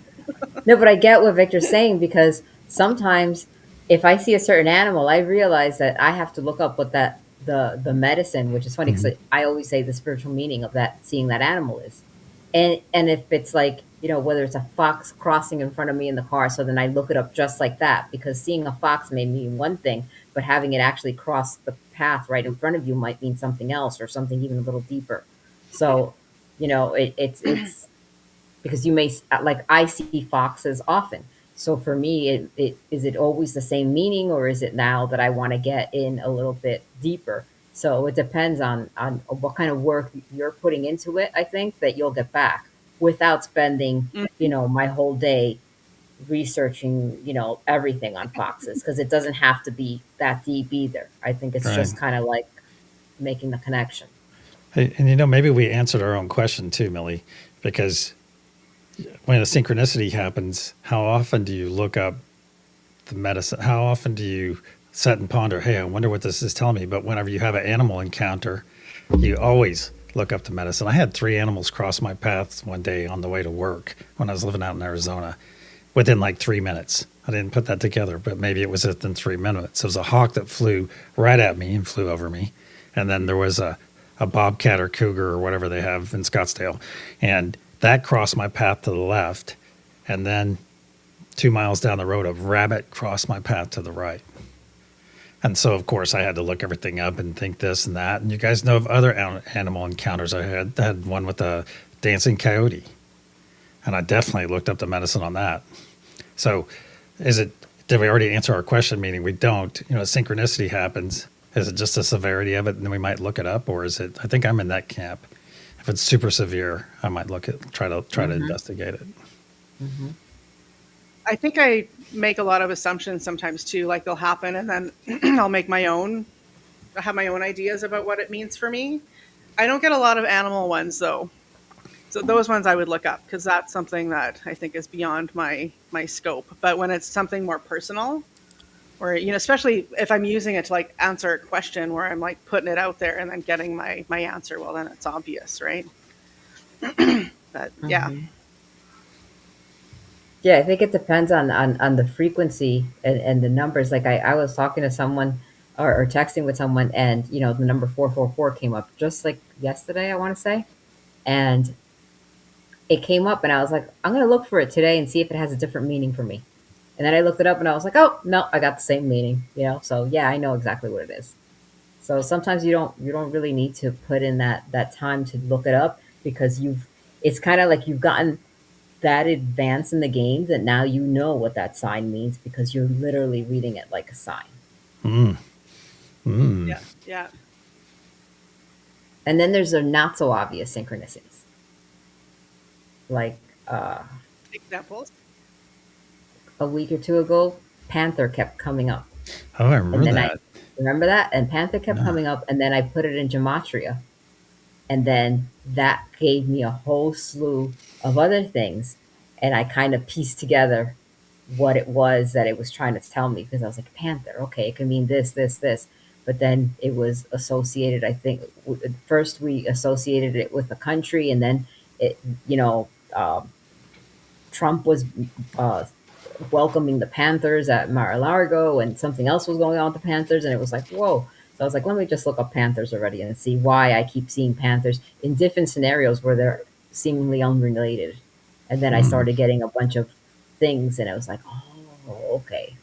No, but I get what Victor's saying because sometimes if I see a certain animal, I realize that I have to look up what that the medicine, which is funny Mhm. because I always say the spiritual meaning of that seeing that animal is, and if it's like whether it's a fox crossing in front of me in the car, so then I look it up just like that because seeing a fox may mean one thing, but having it actually cross the path right in front of you might mean something else or something even a little deeper. So it's because you may like I see foxes often. So for me, it is it always the same meaning, or is it now that I want to get in a little bit deeper? So it depends on what kind of work you're putting into it. I think that you'll get back without spending, Mm. my whole day researching, everything on foxes, because it doesn't have to be that deep either. I think it's Right. just kind of like making the connection. Hey, and maybe we answered our own question too, Millie, because when a synchronicity happens, how often do you look up the medicine? How often do you sit and ponder, hey, I wonder what this is telling me? But whenever you have an animal encounter, you always look up the medicine. I had 3 animals cross my paths one day on the way to work when I was living out in Arizona within like 3 minutes. I didn't put that together, but maybe it was within 3 minutes. It was a hawk that flew right at me and flew over me. And then there was a bobcat or cougar or whatever they have in Scottsdale. And that crossed my path to the left. And then 2 miles down the road, a rabbit crossed my path to the right. And so, of course, I had to look everything up and think this and that. And you guys know of other animal encounters. I had one with a dancing coyote. And I definitely looked up the medicine on that. So, did we already answer our question? Meaning we don't, synchronicity happens. Is it just the severity of it and then we might look it up? Or is it, I think I'm in that camp. If it's super severe, I might try to investigate it. Mm-hmm. I think I make a lot of assumptions sometimes too, like they'll happen and then I'll have my own ideas about what it means for me. I don't get a lot of animal ones though. So those ones I would look up because that's something that I think is beyond my scope. But when it's something more personal, or especially if I'm using it to like answer a question where I'm like putting it out there and then getting my answer, well then it's obvious, right? But yeah. Mm-hmm. Yeah, I think it depends on the frequency and the numbers. Like I was talking to someone, or texting with someone, and the number 444 came up just like yesterday, I want to say. And it came up, and I was like, I'm going to look for it today and see if it has a different meaning for me. And then I looked it up, and I was like, oh, no, I got the same meaning, So yeah, I know exactly what it is. So sometimes you don't really need to put in that time to look it up, because it's kind of like you've gotten that advanced in the game that now you know what that sign means, because you're literally reading it like a sign. Mm. Mm. Yeah. Yeah. And then there's the not so obvious synchronicities. Like Examples. a week or two ago, Panther kept coming up. Oh, I remember And then that. remember that? And Panther kept No. coming up, and then I put it in gematria. And then that gave me a whole slew of other things. And I kind of pieced together what it was that it was trying to tell me, because I was like, Panther, okay, it can mean this, this, this. But then it was associated, I think, first we associated it with a country, and then it, Trump was uh, welcoming the Panthers at Mar-a-Lago, and something else was going on with the Panthers, and it was like, whoa. So I was like, let me just look up Panthers already and see why I keep seeing Panthers in different scenarios where they're seemingly unrelated. And then I started getting a bunch of things, and I was like, oh, okay.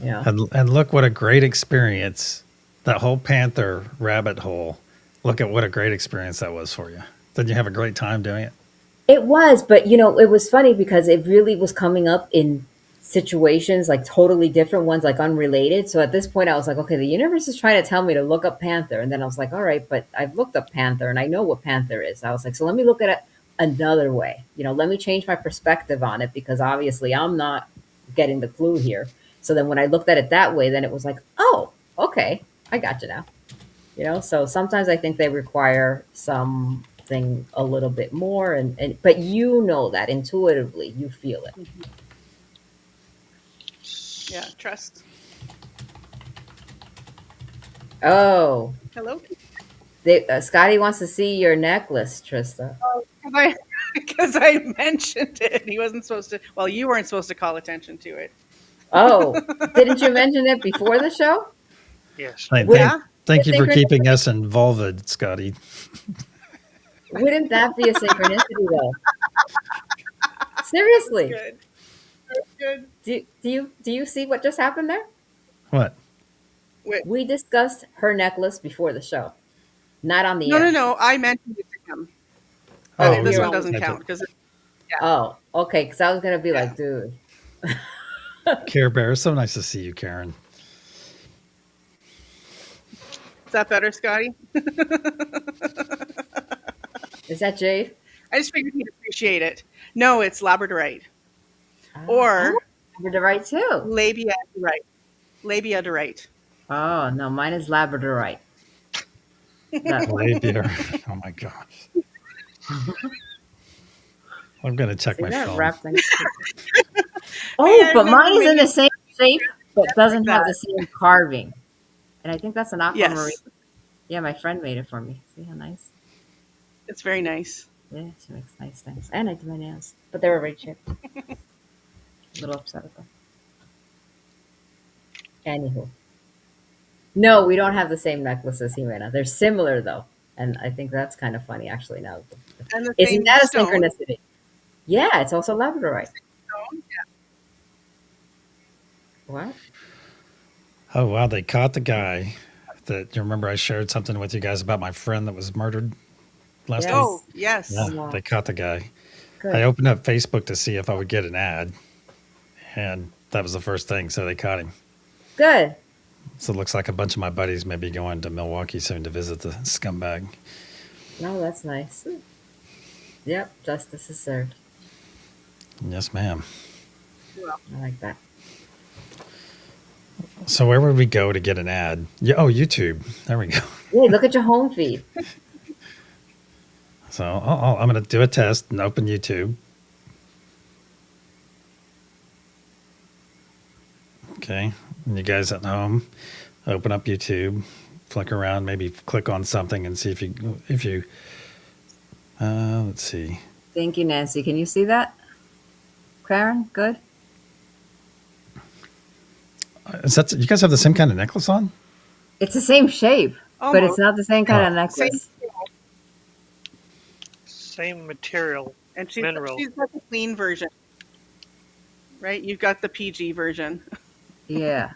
And look what a great experience. That whole Panther rabbit hole. Look at what a great experience that was for you. Did you have a great time doing it? It was, but it was funny because it really was coming up in situations like totally different ones, like unrelated. So at this point, I was like, okay, the universe is trying to tell me to look up Panther. And then I was like, all right, but I've looked up Panther and I know what Panther is. I was like, so let me look at it another way. Let me change my perspective on it, because obviously I'm not getting the clue here. So then when I looked at it that way, then it was like, oh, okay, I got you now. So sometimes I think they require something a little bit more, but that intuitively you feel it. Yeah. Trust. Oh, Hello. Scotty wants to see your necklace, Trista. Because I mentioned it. He wasn't supposed to. Well, you weren't supposed to call attention to it. Oh, didn't you mention it before the show? Yes. Thank you for keeping us involved, Scotty. Wouldn't that be a synchronicity, though? Seriously. Good. Good. Do you see what just happened there? What? Wait. We discussed her necklace before the show, not on the air. No. I mentioned it to him. Oh, This you're one doesn't count because. Oh, okay. Because I was gonna be like, dude. Care Bear, so nice to see you, Karen. Is that better, Scotty? Is that Jade? I just figured he'd appreciate it. No, it's labradorite Oh, or Labradorite too. labiadorite. Labiadorite. Oh no, mine is Labradorite. That one. Labia. Oh my gosh. I'm gonna check See my that phone. wrapped in. Hey, Oh, I but remember mine is in many the same shape, but doesn't like have that. the same carving. And I think that's an aquamarine. Yes, Yeah, my friend made it for me. See how nice? it's very nice. Yeah, she makes nice things. And I do my nails, but they were very cheap. A little upset with them. Anywho, no, we don't have the same necklace as Jimena. They're similar though, and I think that's kind of funny actually. Now, And the isn't same that a stone. synchronicity? Yeah, it's also Labradorite. Stone. What? Oh wow, they caught the guy. That you remember I shared something with you guys about my friend that was murdered last Yes. week. Oh, yes. Yeah, Wow. they caught the guy. Good. I opened up Facebook to see if I would get an ad, and that was the first thing. So they caught him. Good. So it looks like a bunch of my buddies may be going to Milwaukee soon to visit the scumbag. No, that's nice. Yep, justice is served. Yes, ma'am. I like that. So where would we go to get an ad? Yeah, oh, YouTube. There we go. Hey, look at your home feed. So I'm going to do a test and open YouTube. Okay. And you guys at home, open up YouTube, flick around, maybe click on something and see if you, let's see. Thank you, Nancy. Can you see that? Karen, good? Is that, you guys have the same kind of necklace on? It's the same shape, but it's Almost. not the same kind of Same. necklace. Same material. And Mineral. she's got the clean version. Right? You've got the PG version. Yeah.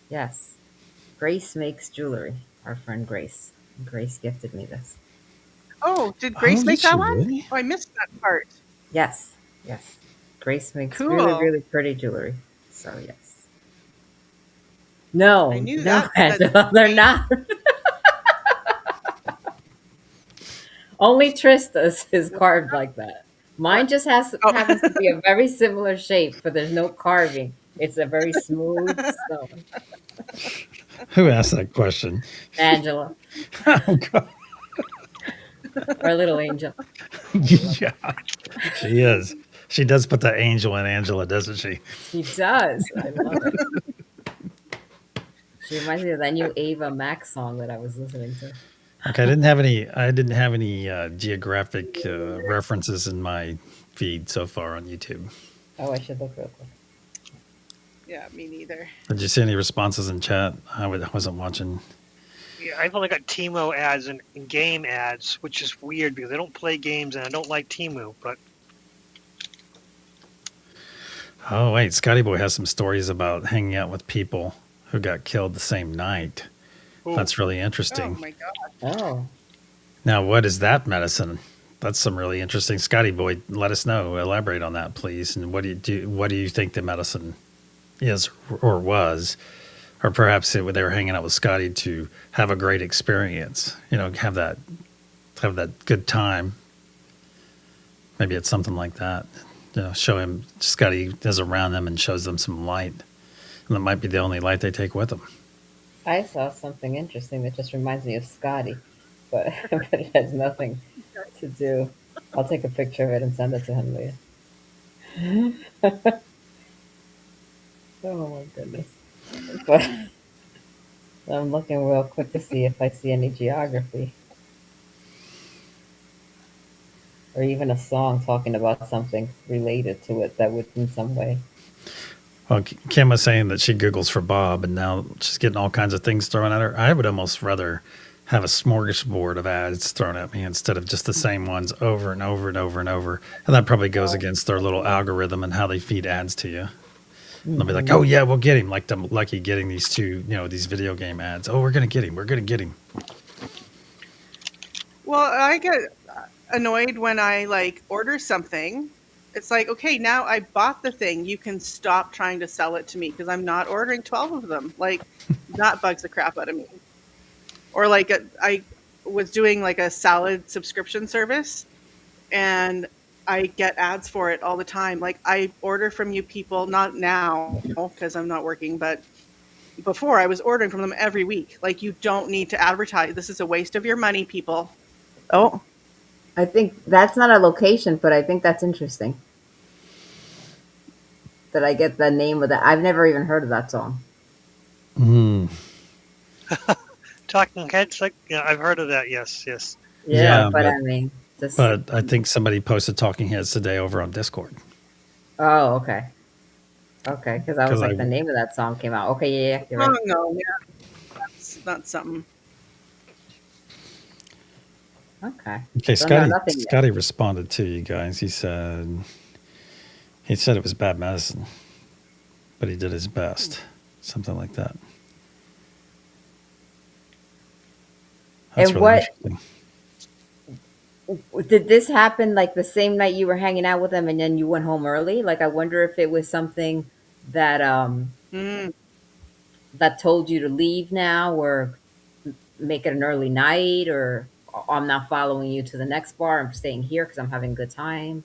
Yes. Grace makes jewelry. Our friend Grace. Grace gifted me this. Oh, did Grace did make that she one? really? Oh, I missed that part. Yes. Yes. Grace makes Cool. really, really pretty jewelry. So, yes. No, I knew no, that. Angela, they're not. Only Trista's is carved like that. Mine just Oh. happens to be a very similar shape, but there's no carving. It's a very smooth stone. Who asked that question? Angela, Oh, God. our little angel. Yeah, she is. She does put the angel in Angela, doesn't she? She does. I love it. She reminds me of that new Ava Max song that I was listening to. Okay, I didn't have any geographic references in my feed so far on YouTube. Oh, I should look real quick. Yeah, me neither. Did you see any responses in chat? I wasn't watching. Yeah, I've only got Timo ads and game ads, which is weird because I don't play games and I don't like Timo. But Oh wait, Scotty Boy has some stories about hanging out with people who got killed the same night. ooh, That's really Oh interesting. my god. Oh, Now, what is that medicine? That's some really interesting. Scotty Boy, let us know. Elaborate on that, please. And what do you think the medicine is or was? Or perhaps they were hanging out with Scotty to have a great experience. You know, have that good time. Maybe it's something like that. You know, show him Scotty is around them and shows them some light. And that might be the only light they take with them. I saw something interesting that just reminds me of Scotty, but, but it has nothing to do. I'll take a picture of it and send it to him later. Oh my goodness. But I'm looking real quick to see if I see any geography. Or even a song talking about something related to it that would in some way. Well, Kim was saying that she Googles for Bob, and now she's getting all kinds of things thrown at her. I would almost rather have a smorgasbord of ads thrown at me instead of just the same ones over and over and over and over. And that probably goes against their little algorithm and how they feed ads to you. They'll be like, "Oh yeah, we'll get him." Like them lucky getting these two, these video game ads. Oh, we're gonna get him. We're gonna get him. Well, I get annoyed when I like order something. It's like, okay, now I bought the thing. You can stop trying to sell it to me because I'm not ordering 12 of them. Like, that bugs the crap out of me. Or like, I was doing like a salad subscription service, and I get ads for it all the time. Like, I order from you people, not now because I'm not working, but before I was ordering from them every week. Like, you don't need to advertise. This is a waste of your money, people. Oh, I think that's not a location, but I think that's interesting that I get the name of that. I've never even heard of that song. Mm, Talking Heads, like yeah, I've heard of that. Yes, yes. Yeah, yeah, but I mean, just but I think somebody posted Talking Heads today over on Discord oh, okay, okay, because I was because like, the name of that song came out. Okay, yeah, you're oh right. no, yeah, that's not something. Okay, okay, so no, Scotty nothing yet. Scotty responded to you guys. He said it was bad medicine, but he did his best. Something like that. That's And really what interesting. did this happen like the same night you were hanging out with them, and then you went home early? Like, I wonder if it was something that Mm. that told you to leave now, or make it an early night, or I'm not following you to the next bar. I'm staying here because I'm having a good time.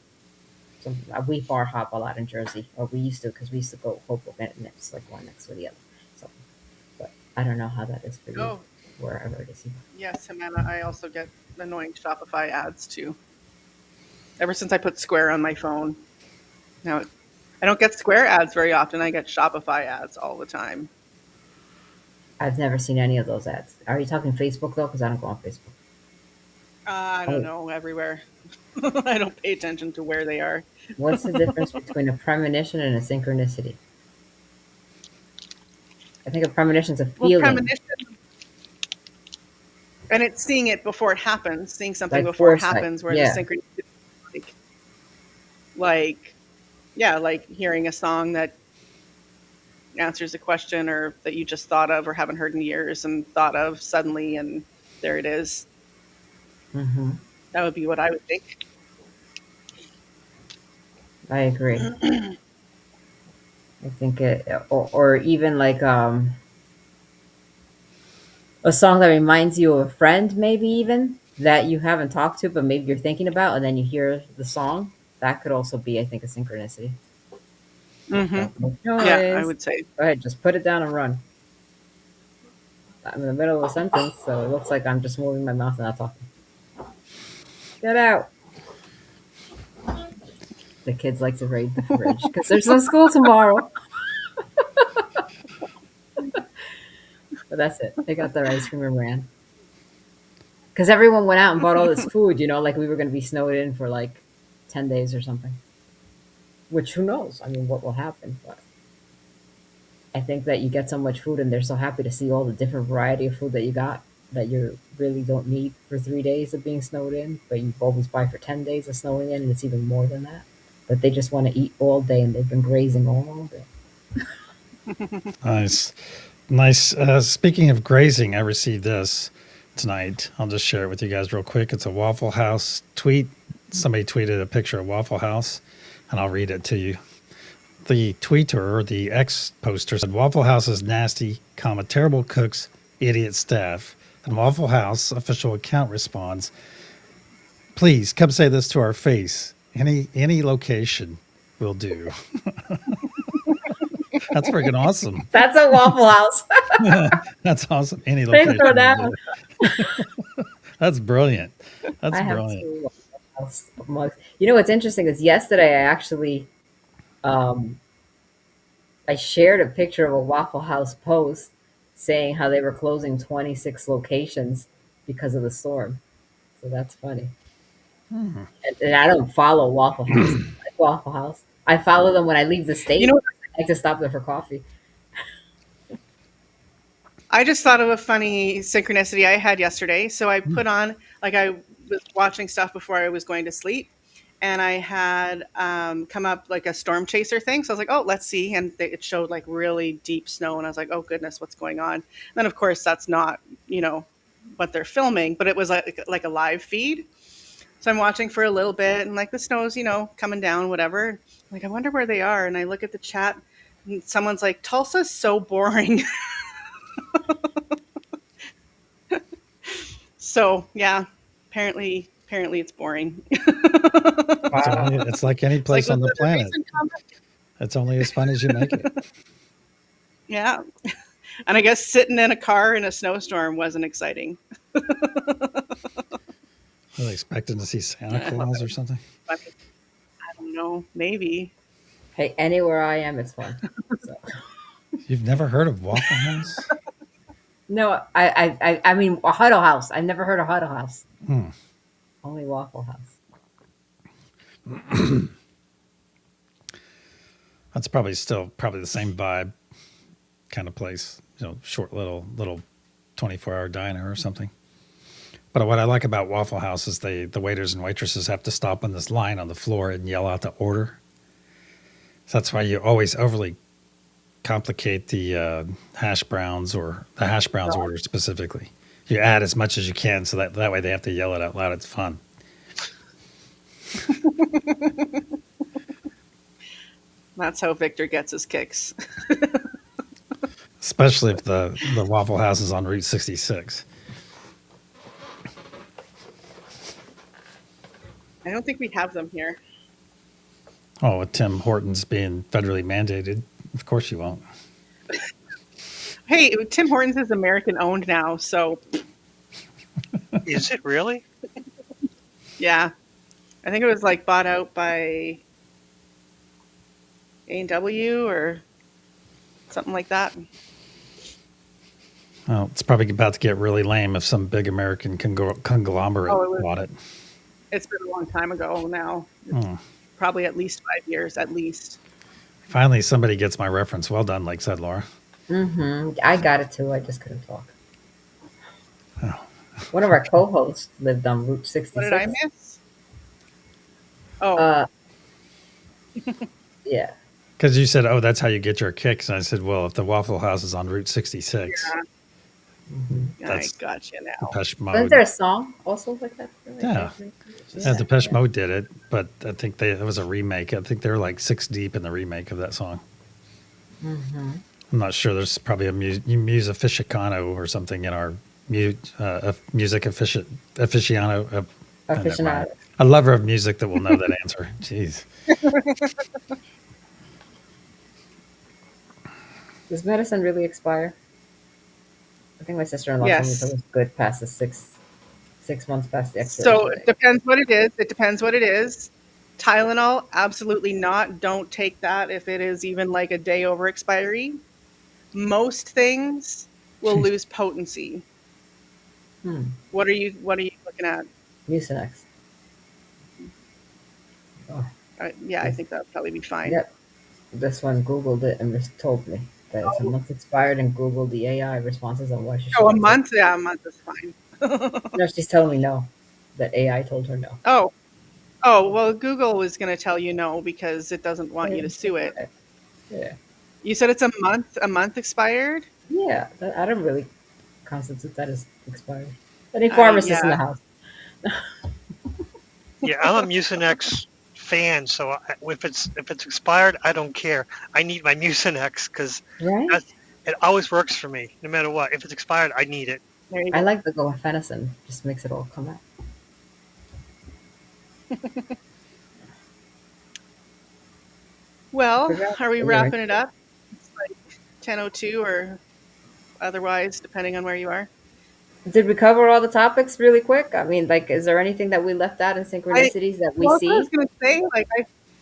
So we bar hop a lot in Jersey, or we used to, because we used to go Hoboken next, like one next to the other. So, but I don't know how that is for you, Oh, wherever it is. yes, Amanda. I also get annoying Shopify ads too. Ever since I put Square on my phone, now I don't get Square ads very often. I get Shopify ads all the time. I've never seen any of those ads. Are you talking Facebook though? Because I don't go on Facebook. I don't Oh, know, everywhere. I don't pay attention to where they are. what's the difference between a premonition and a synchronicity? I think a premonition is a Well, feeling, premonition, and it's seeing it before it happens, seeing something like before it foresight. happens, whereas a Yeah. synchronicity is like, yeah, like hearing a song that answers a question or that you just thought of or haven't heard in years and thought of suddenly, and there it is. Hmm. That would be what I would think. I agree. I think it, or even like a song that reminds you of a friend, maybe even that you haven't talked to, but maybe you're thinking about, and then you hear the song. That could also be, I think, a synchronicity. Hmm. Don't make Yeah, I noise. would say. Go ahead, just put it down and run. I'm in the middle of a sentence, so it looks like I'm just moving my mouth and not talking. Get out. The kids like to raid the fridge because there's no school tomorrow. But that's it. They got their ice cream and ran. Because everyone went out and bought all this food, like we were going to be snowed in for like 10 days or something. Which, who knows? I mean, what will happen? But I think that you get so much food and they're so happy to see all the different variety of food that you got that you really don't need for 3 days of being snowed in, but you always buy for 10 days of snowing in, and it's even more than that. But they just want to eat all day, and they've been grazing all day. Nice. Nice. Speaking of grazing, I received this tonight. I'll just share it with you guys real quick. It's a Waffle House tweet. Somebody tweeted a picture of Waffle House, and I'll read it to you. The tweeter, or the X poster, said Waffle House is nasty, comma, terrible cooks, idiot staff. And Waffle House official account responds, please come say this to our face. Any location will do. That's freaking awesome. That's a Waffle House. That's awesome. Any Thanks location for will that. do. That's brilliant. That's I have brilliant. 2 Waffle House mugs. You know what's interesting is yesterday I actually um, I shared a picture of a Waffle House post saying how they were closing 26 locations because of the storm. So that's funny. And I don't follow Waffle House. I like Waffle House. I follow them when I leave the You state. know, I like to stop there for coffee. I just thought of a funny synchronicity I had yesterday. So I put on, like, I was watching stuff before I was going to sleep, and I had come up like a storm chaser thing. So I was like, oh, let's see. And it showed like really deep snow. And I was like, oh, goodness, what's going on? And then, of course, that's not, what they're filming, but it was like a live feed. So I'm watching for a little bit, and like the snow's, coming down, whatever. Like, I wonder where they are. And I look at the chat, and someone's like, Tulsa's so boring. So yeah, apparently it's boring. Wow. It's like any It's like, place was on the it a planet. recent comment? It's only as fun as you make it. Yeah. And I guess sitting in a car in a snowstorm wasn't exciting. Were they expecting to see Santa I thought Claus that or was something? funny. I don't know. Maybe. Hey, anywhere I am, it's fun. So. You've never heard of Waffle House? No, I mean a Huddle House. I've never heard of Huddle House. Only Waffle House. That's probably still the same vibe kind of place. Short little 24-hour diner or something. But what I like about Waffle House is the waiters and waitresses have to stop on this line on the floor and yell out the order. So that's why you always overly complicate the hash browns or the hash browns order specifically. You add as much as you can so that way they have to yell it out loud. It's fun. That's how Victor gets his kicks. Especially if the Waffle House is on Route 66. I don't think we have them here. Oh, with Tim Hortons being federally mandated, of course you won't. Hey, Tim Hortons is American owned now, so Is it really? yeah. I think it was like bought out by A&W or something like that. Well, it's probably about to get really lame if some big American conglomerate bought it. It's been a long time ago now. Probably at least 5 years, at least. Finally, somebody gets my reference. Well done, Lakeside Laura. Mm-hmm. I got it too. I just couldn't talk. Oh. One of our co-hosts lived on Route 66. What did I miss? Oh. Yeah. Because you said, that's how you get your kicks. And I said, well, if the Waffle House is on Route 66, Yeah. that's I got you now. Depeche Isn't Mode. there a song also like that? Yeah. Depeche Mode did it, but I think it was a remake. I think they were like 6 deep in the remake of that song. Mm-hmm. I'm not sure. There's probably a music aficionado or something in our music aficionado. Aficionado. A lover of music that will know that answer. Jeez. Does medicine really expire? I think my sister-in-law told me it was good past the 6 months past the expiration. So it depends what it is. It depends what it is. Tylenol, absolutely not. Don't take that if it is even like a day over expiry. Most things will lose potency. What are you looking at? Mucinex. Oh. Yeah, I think that would probably be fine. Yep. This one Googled it and just told me that it's a month expired and Googled the AI responses on why she should. Oh, a month? Yeah, a month is fine. No, she's telling me no. That AI told her no. Oh, well, Google was going to tell you no because it doesn't want you to sue it. Yeah. You said it's a month expired? Yeah, I don't really constitute that as expired. Any pharmacist in the house. Yeah, I'm a Mucinex fan, so if it's expired, I don't care. I need my Mucinex because it always works for me, no matter what. If it's expired, I need it. I like the guaifenesin. Just makes it all come out. Well, are we wrapping it up? It's like 10:02 or otherwise, depending on where you are. Did we cover all the topics really quick? I mean, like, is there anything that we left out in synchronicities that we see? I was going to say, like,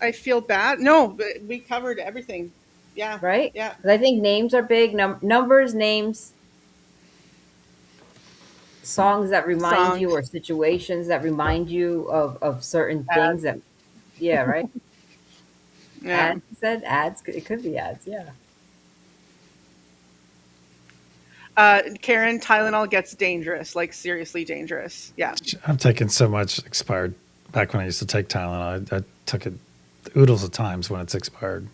I feel bad. No, but we covered everything. Yeah. Right? Yeah. Because I think names are big. Numbers, names, songs that remind you, or situations that remind you of certain things that, right? Yeah. Ads, said ads. It could be ads. Yeah. Karen, Tylenol gets dangerous, like seriously dangerous. Yeah. I've taken so much expired. Back when I used to take Tylenol, I took it oodles of times when it's expired.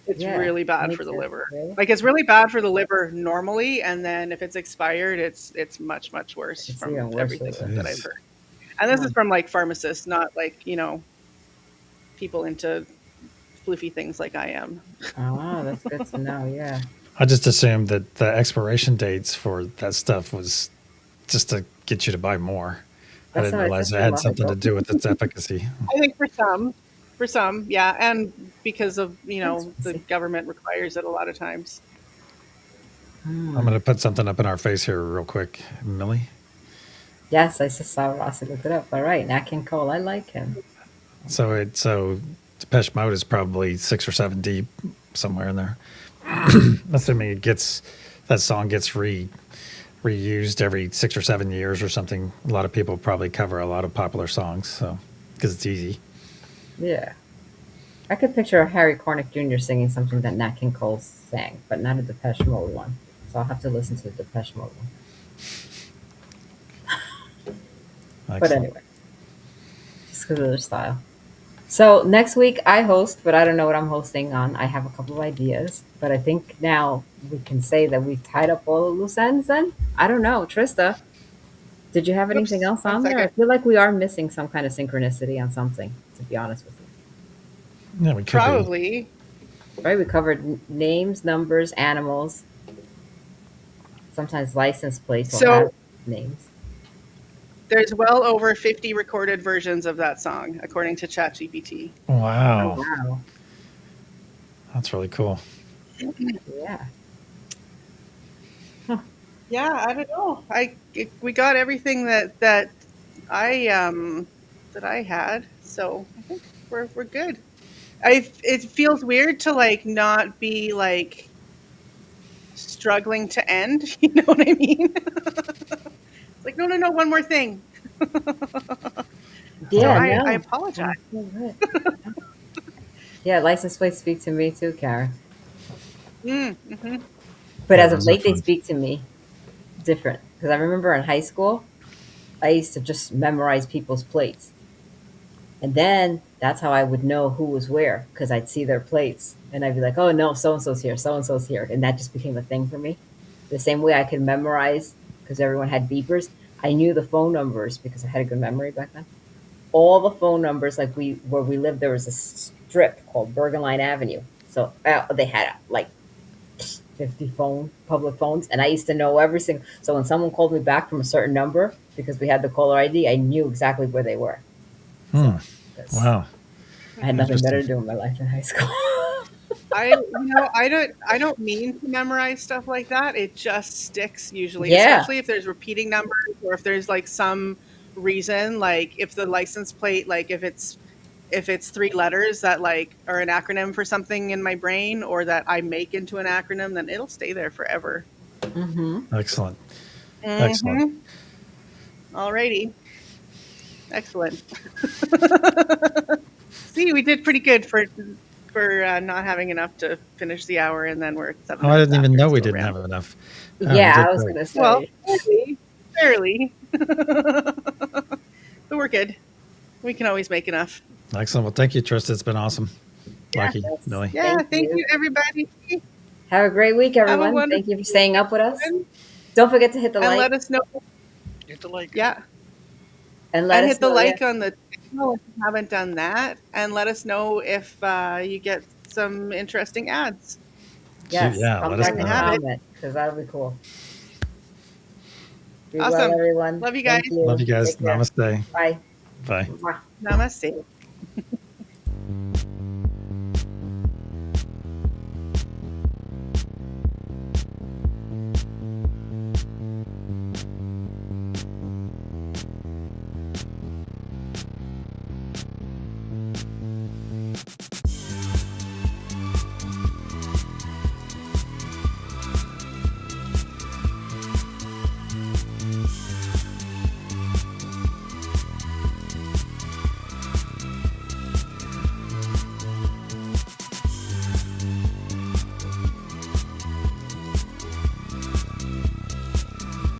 It's really bad for the liver. Really? Like, it's really bad for the liver normally, and then if it's expired, it's much, much worse from everything that I've heard. And this is from like pharmacists, not like, people into floofy things like I am. Oh, that's good to know. Yeah. I just assumed that the expiration dates for that stuff was just to get you to buy more. I That's didn't how I realize it feel had about something to it. do with its efficacy. I think for some, yeah, and because of the Expensive. government requires it a lot of times. I'm going to put something up in our face here real quick, Millie. Yes, I just saw Rossi looked it up. All right, Nat King Cole. I like him. So Depeche Mode is probably 6 or 7 deep somewhere in there. Assuming that song gets reused every 6 or 7 years or something. A lot of people probably cover a lot of popular songs, so because it's easy. Yeah. I could picture Harry Connick Jr. singing something that Nat King Cole sang, but not a Depeche Mode one. So I'll have to listen to the Depeche Mode one. But Excellent. anyway, just because of their style. So next week I host, but I don't know what I'm hosting on. I have a couple of ideas, but I think now we can say that we've tied up all the loose ends then? I don't know. Trista, did you have anything Oops, else one on there? I second. feel like we are missing some kind of synchronicity on something, to be honest with you. Yeah, we could be. Probably. Right? We covered names, numbers, animals, sometimes license plates will have So names. there's well over 50 recorded versions of that song, according to ChatGPT. Oh, Wow, wow. that's really cool. Yeah. Yeah, I don't know. We got everything that I had, so I think we're good. It feels weird to like not be like struggling to end. You know what I mean? It's like no, one more thing. So Yeah, Oh, I no. apologize. Yeah, license plates speak to me too, Karen. Mm-hmm. But yeah, as of those are late, they fun. speak to me different. Because I remember in high school, I used to just memorize people's plates. And then that's how I would know who was where because I'd see their plates and I'd be like, oh no, so and so's here, so and so's here. And that just became a thing for me. The same way I could memorize because everyone had beepers. I knew the phone numbers because I had a good memory back then. All the phone numbers, like where we lived, there was a strip called Bergen Line Avenue. So they had like 50 public phones, and I used to know every single. So when someone called me back from a certain number because we had the caller ID, I knew exactly where they were. So 'cause Wow, I had nothing better interesting. to do in my life in high school. I don't mean to memorize stuff like that. It just sticks usually, Yeah. especially if there's repeating numbers or if there's like some reason, like if the license plate, like if it's three letters that like are an acronym for something in my brain or that I make into an acronym, then it'll stay there forever. Hmm. Excellent. Excellent. Mm-hmm. Alrighty. Excellent. See, we did pretty good for not having enough to finish the hour, and then we're at 7 Oh, I minutes didn't even after know and we still didn't have rambling. enough. We Yeah, did I was great. gonna Well, say. barely. But we're good. We can always make enough. Excellent. Well, thank you, Trista. It's been awesome. Yeah. Lucky, Yes, Millie. Yeah. thank Thank you, you. everybody. Have a great week, Have a everyone. Thank wonderful you for staying up with us. weekend, Don't forget to hit the and like let us know. You have to like. Yeah. and let And us hit the know. Yeah, like on the channel if you haven't done that. And let us know if you get some interesting ads. yes. Yeah, Come let us back There you and know. have it. comment because that'll be cool. Be well, Awesome. everyone. Love you guys. Thank Love you. you guys. Take care. Namaste. Bye. Bye. Mwah. Namaste.